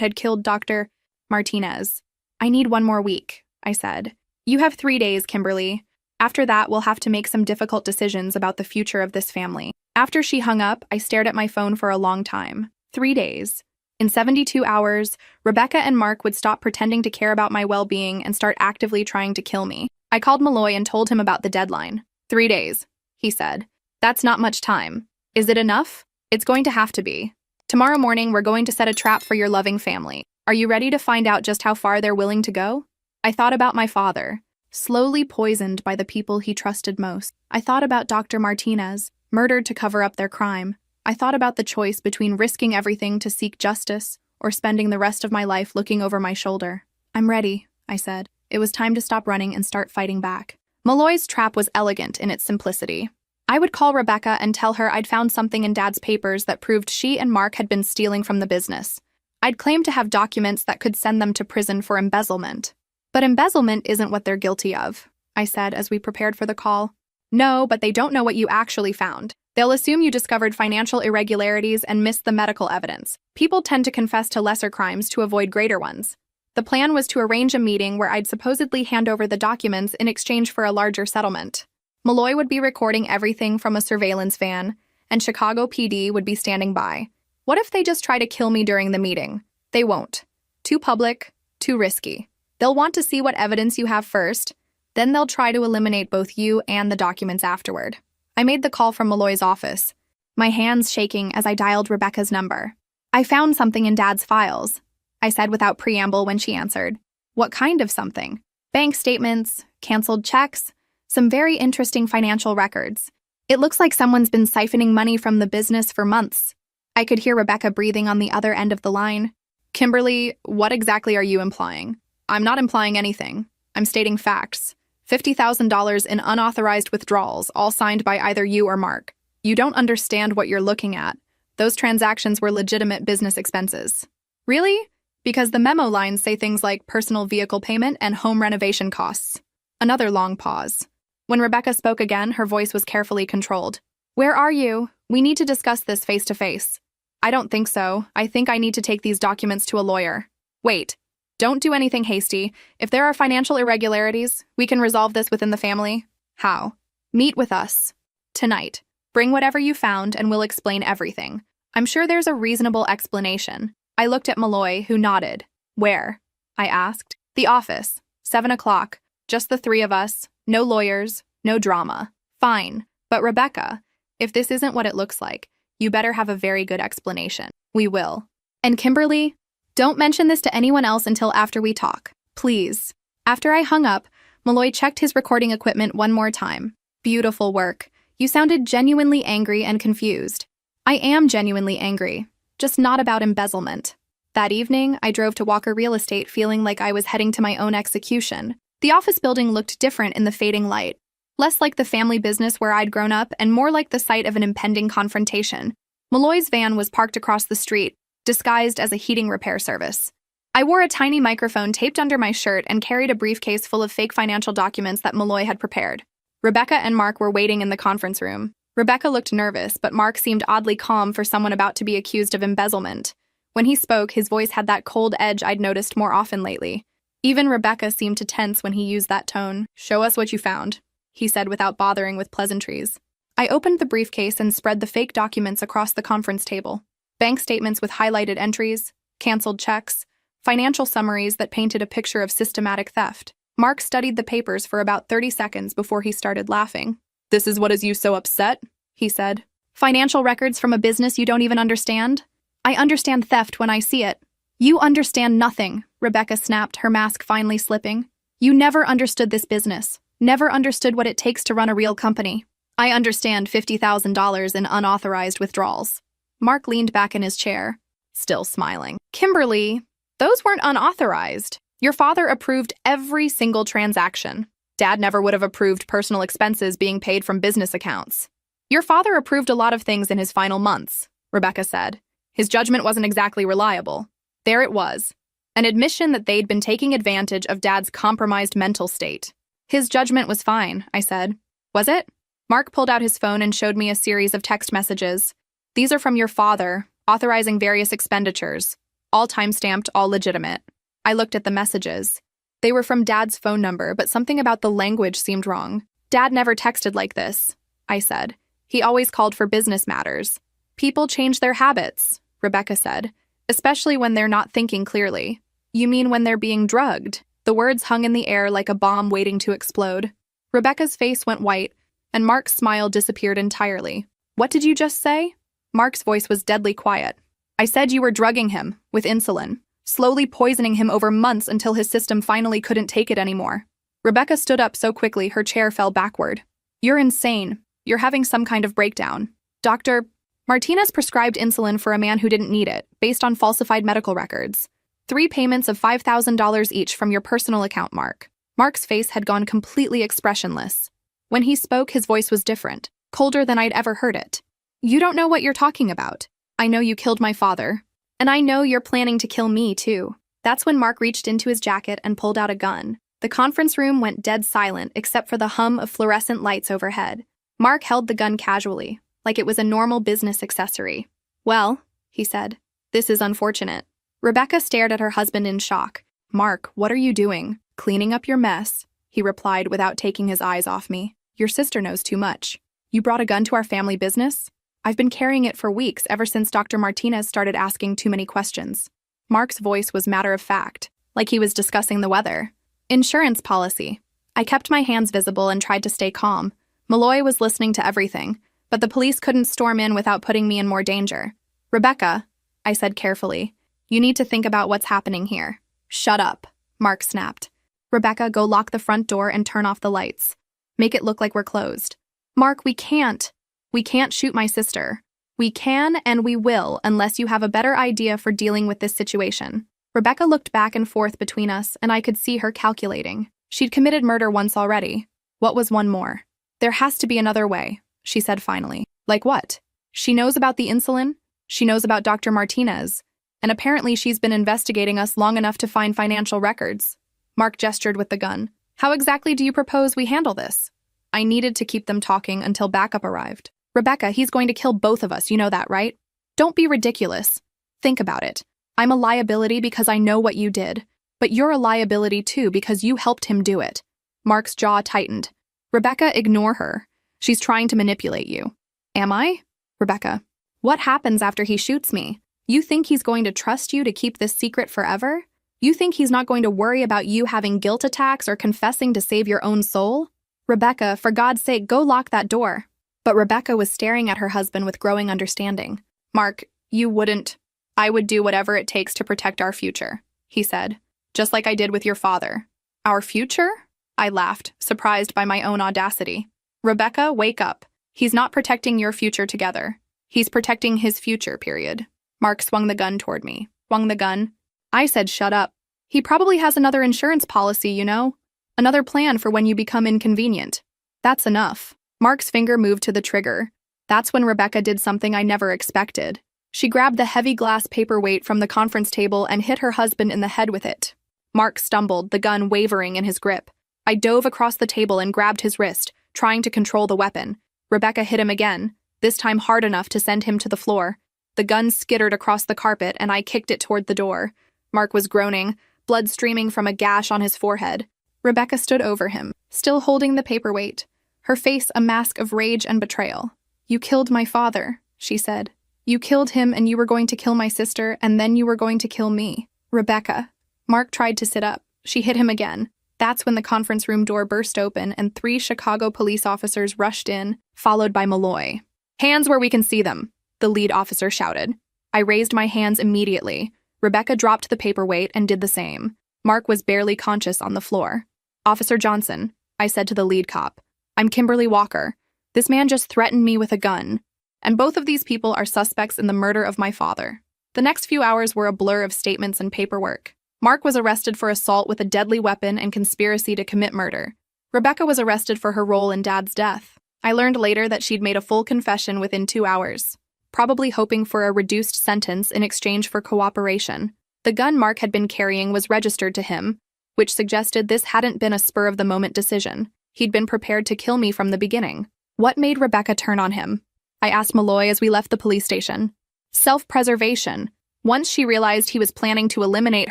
had killed Dr. Martinez." "I need one more week," I said. "You have 3 days, Kimberly. After that, we'll have to make some difficult decisions about the future of this family. After she hung up, I stared at my phone for a long time. 3 days. In 72 hours, Rebecca and Mark would stop pretending to care about my well-being and start actively trying to kill me. I called Malloy and told him about the deadline. 3 days, he said. That's not much time. Is it enough? It's going to have to be. Tomorrow morning, we're going to set a trap for your loving family. Are you ready to find out just how far they're willing to go? I thought about my father, slowly poisoned by the people he trusted most. I thought about Dr. Martinez, murdered to cover up their crime. I thought about the choice between risking everything to seek justice or spending the rest of my life looking over my shoulder. I'm ready, I said. It was time to stop running and start fighting back. Malloy's trap was elegant in its simplicity. I would call Rebecca and tell her I'd found something in Dad's papers that proved she and Mark had been stealing from the business. I'd claim to have documents that could send them to prison for embezzlement. But embezzlement isn't what they're guilty of, I said as we prepared for the call. No, but they don't know what you actually found. They'll assume you discovered financial irregularities and missed the medical evidence. People tend to confess to lesser crimes to avoid greater ones. The plan was to arrange a meeting where I'd supposedly hand over the documents in exchange for a larger settlement. Malloy would be recording everything from a surveillance van, and Chicago PD would be standing by. What if they just try to kill me during the meeting? They won't. Too public, too risky. They'll want to see what evidence you have first, then they'll try to eliminate both you and the documents afterward. I made the call from Malloy's office, my hands shaking as I dialed Rebecca's number. I found something in Dad's files, I said without preamble when she answered. What kind of something? Bank statements, canceled checks, some very interesting financial records. It looks like someone's been siphoning money from the business for months. I could hear Rebecca breathing on the other end of the line. Kimberly, what exactly are you implying? I'm not implying anything. I'm stating facts. $50,000 in unauthorized withdrawals, all signed by either you or Mark. You don't understand what you're looking at. Those transactions were legitimate business expenses. Really? Because the memo lines say things like personal vehicle payment and home renovation costs. Another long pause. When Rebecca spoke again, her voice was carefully controlled. Where are you? We need to discuss this face to face. I don't think so. I think I need to take these documents to a lawyer. Wait. Don't do anything hasty. If there are financial irregularities, we can resolve this within the family. How? Meet with us. Tonight. Bring whatever you found and we'll explain everything. I'm sure there's a reasonable explanation. I looked at Malloy, who nodded. Where? I asked. The office. 7 o'clock. Just the three of us. No lawyers. No drama. Fine. But Rebecca, if this isn't what it looks like, you better have a very good explanation. We will. And Kimberly, don't mention this to anyone else until after we talk. Please. After I hung up, Malloy checked his recording equipment one more time. Beautiful work. You sounded genuinely angry and confused. I am genuinely angry, just not about embezzlement. That evening, I drove to Walker Real Estate feeling like I was heading to my own execution. The office building looked different in the fading light. Less like the family business where I'd grown up and more like the site of an impending confrontation. Malloy's van was parked across the street, disguised as a heating repair service. I wore a tiny microphone taped under my shirt and carried a briefcase full of fake financial documents that Malloy had prepared. Rebecca and Mark were waiting in the conference room. Rebecca looked nervous, but Mark seemed oddly calm for someone about to be accused of embezzlement. When he spoke, his voice had that cold edge I'd noticed more often lately. Even Rebecca seemed to tense when he used that tone. Show us what you found, he said without bothering with pleasantries. I opened the briefcase and spread the fake documents across the conference table. Bank statements with highlighted entries, canceled checks, financial summaries that painted a picture of systematic theft. Mark studied the papers for about 30 seconds before he started laughing. This is what has you so upset, he said. Financial records from a business you don't even understand? I understand theft when I see it. You understand nothing, Rebecca snapped, her mask finally slipping. You never understood this business, never understood what it takes to run a real company. I understand $50,000 in unauthorized withdrawals. Mark leaned back in his chair, still smiling. Kimberly, those weren't unauthorized. Your father approved every single transaction. Dad never would have approved personal expenses being paid from business accounts. Your father approved a lot of things in his final months, Rebecca said. His judgment wasn't exactly reliable. There it was, an admission that they'd been taking advantage of Dad's compromised mental state. His judgment was fine, I said. Was it? Mark pulled out his phone and showed me a series of text messages. These are from your father, authorizing various expenditures. All time-stamped, all legitimate. I looked at the messages. They were from Dad's phone number, but something about the language seemed wrong. Dad never texted like this, I said. He always called for business matters. People change their habits, Rebecca said, especially when they're not thinking clearly. You mean when they're being drugged? The words hung in the air like a bomb waiting to explode. Rebecca's face went white, and Mark's smile disappeared entirely. What did you just say? Mark's voice was deadly quiet. I said you were drugging him with insulin, slowly poisoning him over months until his system finally couldn't take it anymore. Rebecca stood up so quickly her chair fell backward. You're insane. You're having some kind of breakdown. Dr. Martinez prescribed insulin for a man who didn't need it, based on falsified medical records. 3 payments of $5,000 each from your personal account, Mark. Mark's face had gone completely expressionless. When he spoke, his voice was different, colder than I'd ever heard it. You don't know what you're talking about. I know you killed my father. And I know you're planning to kill me, too. That's when Mark reached into his jacket and pulled out a gun. The conference room went dead silent except for the hum of fluorescent lights overhead. Mark held the gun casually, like it was a normal business accessory. Well, he said, this is unfortunate. Rebecca stared at her husband in shock. Mark, what are you doing? Cleaning up your mess, he replied without taking his eyes off me. Your sister knows too much. You brought a gun to our family business? I've been carrying it for weeks ever since Dr. Martinez started asking too many questions. Mark's voice was matter of fact, like he was discussing the weather. Insurance policy. I kept my hands visible and tried to stay calm. Malloy was listening to everything, but the police couldn't storm in without putting me in more danger. Rebecca, I said carefully, you need to think about what's happening here. Shut up, Mark snapped. Rebecca, go lock the front door and turn off the lights. Make it look like we're closed. Mark, we can't. We can't shoot my sister. We can and we will unless you have a better idea for dealing with this situation. Rebecca looked back and forth between us, and I could see her calculating. She'd committed murder once already. What was one more? There has to be another way, she said finally. Like what? She knows about the insulin. She knows about Dr. Martinez. And apparently she's been investigating us long enough to find financial records. Mark gestured with the gun. How exactly do you propose we handle this? I needed to keep them talking until backup arrived. Rebecca, he's going to kill both of us, you know that, right? Don't be ridiculous. Think about it. I'm a liability because I know what you did, but you're a liability too because you helped him do it. Mark's jaw tightened. Rebecca, ignore her. She's trying to manipulate you. Am I? Rebecca, what happens after he shoots me? You think he's going to trust you to keep this secret forever? You think he's not going to worry about you having guilt attacks or confessing to save your own soul? Rebecca, for God's sake, go lock that door. But Rebecca was staring at her husband with growing understanding. Mark, you wouldn't. I would do whatever it takes to protect our future, he said, just like I did with your father. Our future? I laughed, surprised by my own audacity. Rebecca, wake up. He's not protecting your future together. He's protecting his future, period. Mark swung the gun toward me. Swung the gun? I said shut up. He probably has another insurance policy, you know? Another plan for when you become inconvenient. That's enough. Mark's finger moved to the trigger. That's when Rebecca did something I never expected. She grabbed the heavy glass paperweight from the conference table and hit her husband in the head with it. Mark stumbled, the gun wavering in his grip. I dove across the table and grabbed his wrist, trying to control the weapon. Rebecca hit him again, this time hard enough to send him to the floor. The gun skittered across the carpet and I kicked it toward the door. Mark was groaning, blood streaming from a gash on his forehead. Rebecca stood over him, still holding the paperweight, her face a mask of rage and betrayal. You killed my father, she said. You killed him and you were going to kill my sister and then you were going to kill me. Rebecca. Mark tried to sit up. She hit him again. That's when the conference room door burst open and 3 Chicago police officers rushed in, followed by Malloy. Hands where we can see them, the lead officer shouted. I raised my hands immediately. Rebecca dropped the paperweight and did the same. Mark was barely conscious on the floor. Officer Johnson, I said to the lead cop. I'm Kimberly Walker. This man just threatened me with a gun. And both of these people are suspects in the murder of my father. The next few hours were a blur of statements and paperwork. Mark was arrested for assault with a deadly weapon and conspiracy to commit murder. Rebecca was arrested for her role in Dad's death. I learned later that she'd made a full confession within 2 hours, probably hoping for a reduced sentence in exchange for cooperation. The gun Mark had been carrying was registered to him, which suggested this hadn't been a spur-of-the-moment decision. He'd been prepared to kill me from the beginning. What made Rebecca turn on him? I asked Malloy as we left the police station. Self-preservation. Once she realized he was planning to eliminate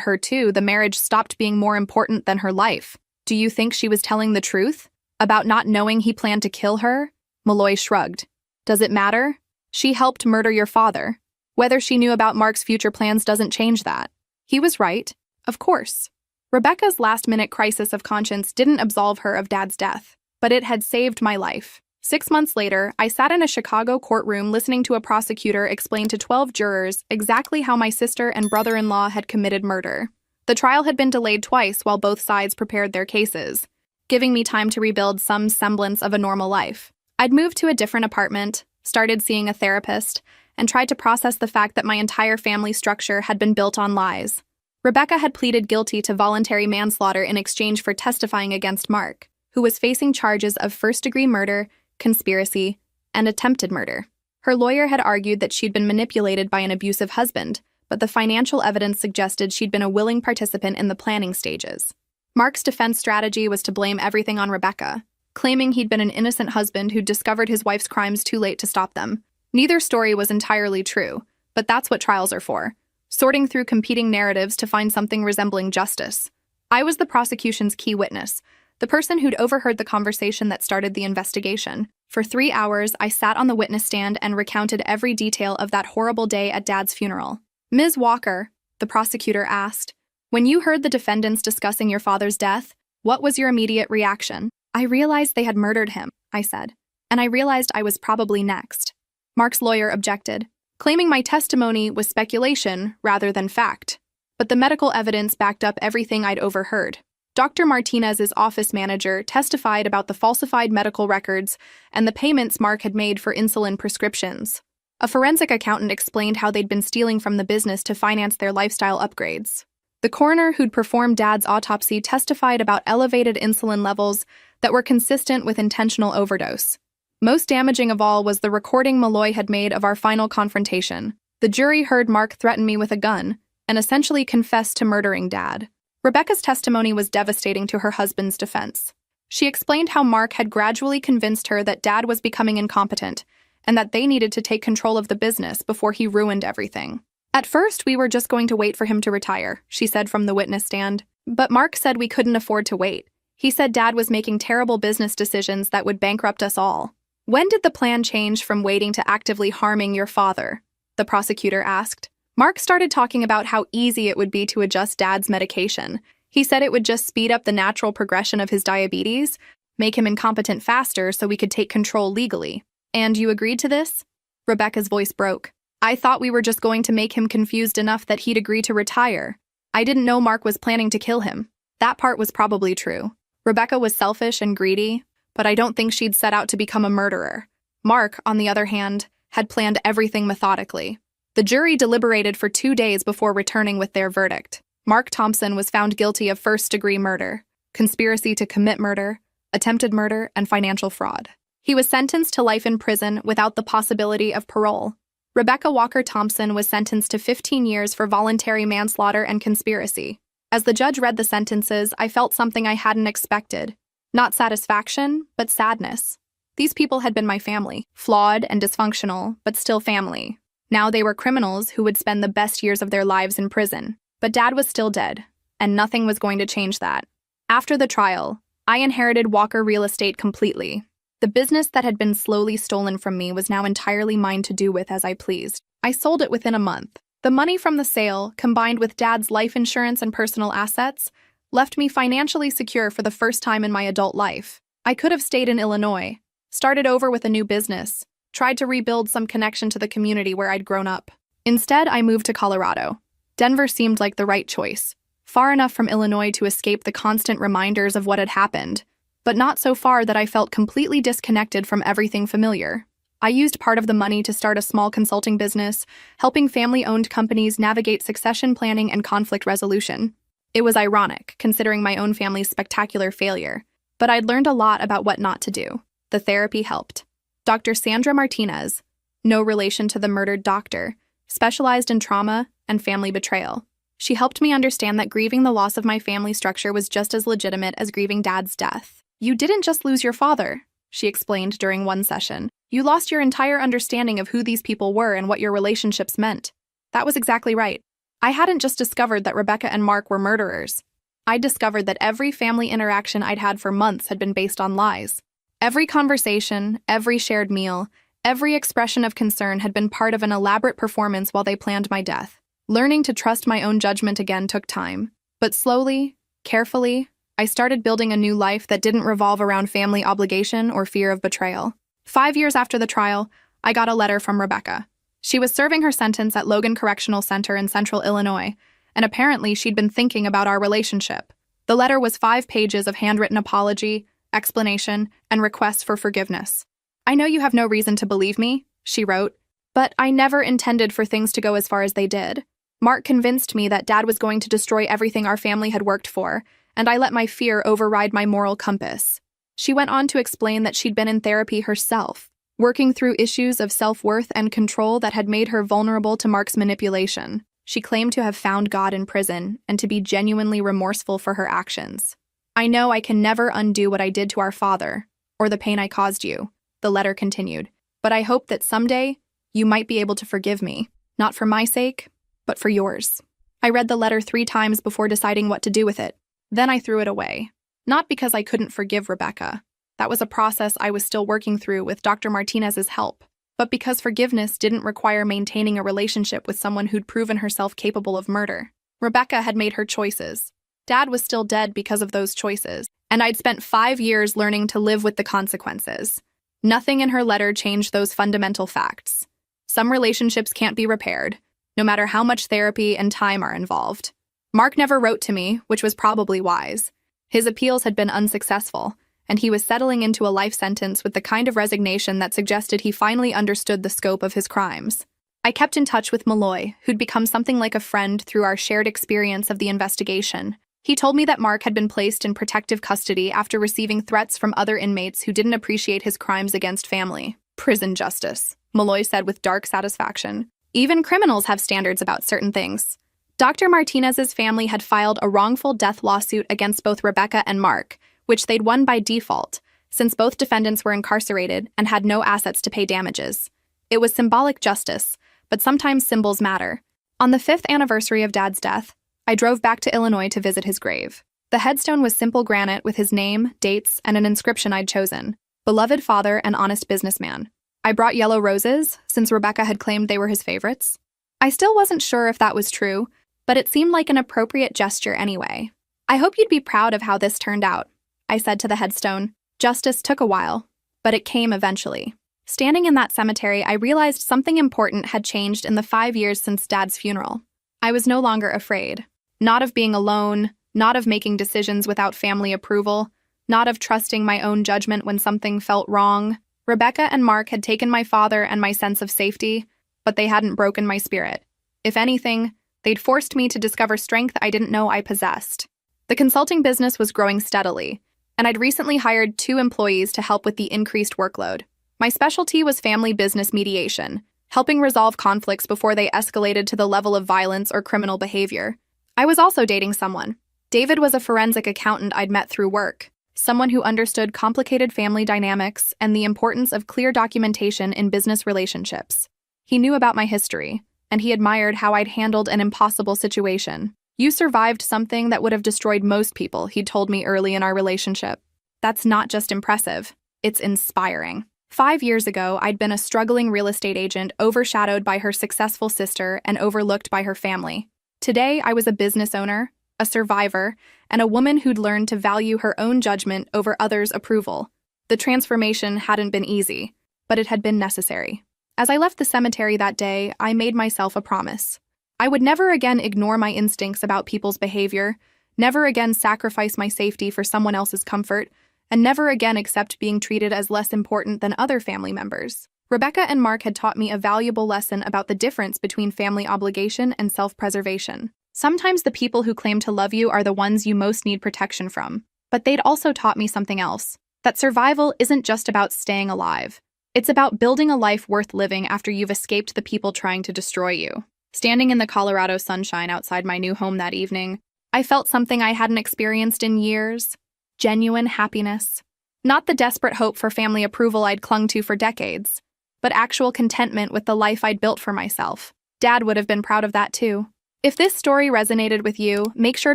her too, the marriage stopped being more important than her life. Do you think she was telling the truth? About not knowing he planned to kill her? Malloy shrugged. Does it matter? She helped murder your father. Whether she knew about Mark's future plans doesn't change that. He was right. Of course. Rebecca's last-minute crisis of conscience didn't absolve her of Dad's death, but it had saved my life. 6 months later, I sat in a Chicago courtroom listening to a prosecutor explain to 12 jurors exactly how my sister and brother-in-law had committed murder. The trial had been delayed twice while both sides prepared their cases, giving me time to rebuild some semblance of a normal life. I'd moved to a different apartment, started seeing a therapist, and tried to process the fact that my entire family structure had been built on lies. Rebecca had pleaded guilty to voluntary manslaughter in exchange for testifying against Mark, who was facing charges of first-degree murder, conspiracy, and attempted murder. Her lawyer had argued that she'd been manipulated by an abusive husband, but the financial evidence suggested she'd been a willing participant in the planning stages. Mark's defense strategy was to blame everything on Rebecca, claiming he'd been an innocent husband who'd discovered his wife's crimes too late to stop them. Neither story was entirely true, but that's what trials are for, sorting through competing narratives to find something resembling justice. I was the prosecution's key witness, the person who'd overheard the conversation that started the investigation. For 3 hours, I sat on the witness stand and recounted every detail of that horrible day at Dad's funeral. Ms. Walker, the prosecutor asked, when you heard the defendants discussing your father's death, what was your immediate reaction? I realized they had murdered him, I said, and I realized I was probably next. Mark's lawyer objected, claiming my testimony was speculation rather than fact. But the medical evidence backed up everything I'd overheard. Dr. Martinez's office manager testified about the falsified medical records and the payments Mark had made for insulin prescriptions. A forensic accountant explained how they'd been stealing from the business to finance their lifestyle upgrades. The coroner who'd performed Dad's autopsy testified about elevated insulin levels that were consistent with intentional overdose. Most damaging of all was the recording Malloy had made of our final confrontation. The jury heard Mark threaten me with a gun and essentially confessed to murdering Dad. Rebecca's testimony was devastating to her husband's defense. She explained how Mark had gradually convinced her that Dad was becoming incompetent and that they needed to take control of the business before he ruined everything. At first, we were just going to wait for him to retire, she said from the witness stand. But Mark said we couldn't afford to wait. He said Dad was making terrible business decisions that would bankrupt us all. When did the plan change from waiting to actively harming your father? The prosecutor asked. Mark started talking about how easy it would be to adjust Dad's medication. He said it would just speed up the natural progression of his diabetes, make him incompetent faster so we could take control legally. And you agreed to this? Rebecca's voice broke. I thought we were just going to make him confused enough that he'd agree to retire. I didn't know Mark was planning to kill him. That part was probably true. Rebecca was selfish and greedy, but I don't think she'd set out to become a murderer. Mark, on the other hand, had planned everything methodically. The jury deliberated for 2 days before returning with their verdict. Mark Thompson was found guilty of first-degree murder, conspiracy to commit murder, attempted murder, and financial fraud. He was sentenced to life in prison without the possibility of parole. Rebecca Walker Thompson was sentenced to 15 years for voluntary manslaughter and conspiracy. As the judge read the sentences, I felt something I hadn't expected. Not satisfaction, but sadness. These people had been my family, flawed and dysfunctional, but still family. Now they were criminals who would spend the best years of their lives in prison. But Dad was still dead, and nothing was going to change that. After the trial, I inherited Walker Real Estate completely. The business that had been slowly stolen from me was now entirely mine to do with as I pleased. I sold it within a month. The money from the sale, combined with Dad's life insurance and personal assets, left me financially secure for the first time in my adult life. I could have stayed in Illinois, started over with a new business, tried to rebuild some connection to the community where I'd grown up. Instead, I moved to Colorado. Denver seemed like the right choice, far enough from Illinois to escape the constant reminders of what had happened, but not so far that I felt completely disconnected from everything familiar. I used part of the money to start a small consulting business, helping family-owned companies navigate succession planning and conflict resolution. It was ironic, considering my own family's spectacular failure, but I'd learned a lot about what not to do. The therapy helped. Dr. Sandra Martinez, no relation to the murdered doctor, specialized in trauma and family betrayal. She helped me understand that grieving the loss of my family structure was just as legitimate as grieving Dad's death. You didn't just lose your father, she explained during one session. You lost your entire understanding of who these people were and what your relationships meant. That was exactly right. I hadn't just discovered that Rebecca and Mark were murderers. I discovered that every family interaction I'd had for months had been based on lies. Every conversation, every shared meal, every expression of concern had been part of an elaborate performance while they planned my death. Learning to trust my own judgment again took time. But slowly, carefully, I started building a new life that didn't revolve around family obligation or fear of betrayal. 5 years after the trial, I got a letter from Rebecca. She was serving her sentence at Logan Correctional Center in Central Illinois, and apparently she'd been thinking about our relationship. The letter was 5 pages of handwritten apology, explanation, and requests for forgiveness. "I know you have no reason to believe me," she wrote, "but I never intended for things to go as far as they did. Mark convinced me that Dad was going to destroy everything our family had worked for, and I let my fear override my moral compass." She went on to explain that she'd been in therapy herself, working through issues of self-worth and control that had made her vulnerable to Mark's manipulation. She claimed to have found God in prison and to be genuinely remorseful for her actions. "I know I can never undo what I did to our father, or the pain I caused you," the letter continued, "but I hope that someday you might be able to forgive me, not for my sake, but for yours." I read the letter 3 times before deciding what to do with it. Then I threw it away. Not because I couldn't forgive Rebecca. That was a process I was still working through with Dr. Martinez's help. But because forgiveness didn't require maintaining a relationship with someone who'd proven herself capable of murder. Rebecca had made her choices. Dad was still dead because of those choices, and I'd spent 5 years learning to live with the consequences. Nothing in her letter changed those fundamental facts. Some relationships can't be repaired, no matter how much therapy and time are involved. Mark never wrote to me, which was probably wise. His appeals had been unsuccessful, and he was settling into a life sentence with the kind of resignation that suggested he finally understood the scope of his crimes. I kept in touch with Malloy, who'd become something like a friend through our shared experience of the investigation. He told me that Mark had been placed in protective custody after receiving threats from other inmates who didn't appreciate his crimes against family. "Prison justice," Malloy said with dark satisfaction. "Even criminals have standards about certain things." Dr. Martinez's family had filed a wrongful death lawsuit against both Rebecca and Mark, which they'd won by default, since both defendants were incarcerated and had no assets to pay damages. It was symbolic justice, but sometimes symbols matter. On the 5th anniversary of Dad's death, I drove back to Illinois to visit his grave. The headstone was simple granite with his name, dates, and an inscription I'd chosen: "Beloved father and honest businessman." I brought yellow roses, since Rebecca had claimed they were his favorites. I still wasn't sure if that was true, but it seemed like an appropriate gesture anyway. "I hope you'd be proud of how this turned out," I said to the headstone. Justice took a while, but it came eventually. Standing in that cemetery, I realized something important had changed in the 5 years since Dad's funeral. I was no longer afraid. Not of being alone, not of making decisions without family approval, not of trusting my own judgment when something felt wrong. Rebecca and Mark had taken my father and my sense of safety, but they hadn't broken my spirit. If anything, they'd forced me to discover strength I didn't know I possessed. The consulting business was growing steadily, and I'd recently hired 2 employees to help with the increased workload. My specialty was family business mediation, helping resolve conflicts before they escalated to the level of violence or criminal behavior. I was also dating someone. David was a forensic accountant I'd met through work, someone who understood complicated family dynamics and the importance of clear documentation in business relationships. He knew about my history, and he admired how I'd handled an impossible situation. "You survived something that would have destroyed most people," he'd told me early in our relationship. "That's not just impressive, it's inspiring." 5 years ago, I'd been a struggling real estate agent overshadowed by her successful sister and overlooked by her family. Today, I was a business owner, a survivor, and a woman who'd learned to value her own judgment over others' approval. The transformation hadn't been easy, but it had been necessary. As I left the cemetery that day, I made myself a promise. I would never again ignore my instincts about people's behavior, never again sacrifice my safety for someone else's comfort, and never again accept being treated as less important than other family members. Rebecca and Mark had taught me a valuable lesson about the difference between family obligation and self-preservation. Sometimes the people who claim to love you are the ones you most need protection from. But they'd also taught me something else, that survival isn't just about staying alive. It's about building a life worth living after you've escaped the people trying to destroy you. Standing in the Colorado sunshine outside my new home that evening, I felt something I hadn't experienced in years: genuine happiness. Not the desperate hope for family approval I'd clung to for decades, but actual contentment with the life I'd built for myself. Dad would have been proud of that too. If this story resonated with you, make sure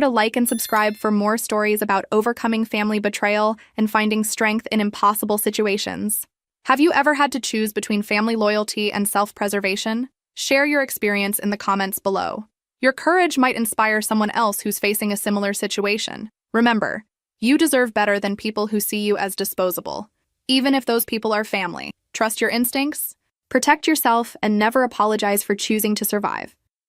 to like and subscribe for more stories about overcoming family betrayal and finding strength in impossible situations. Have you ever had to choose between family loyalty and self-preservation? Share your experience in the comments below. Your courage might inspire someone else who's facing a similar situation. Remember, you deserve better than people who see you as disposable, even if those people are family. Trust your instincts, protect yourself, and never apologize for choosing to survive.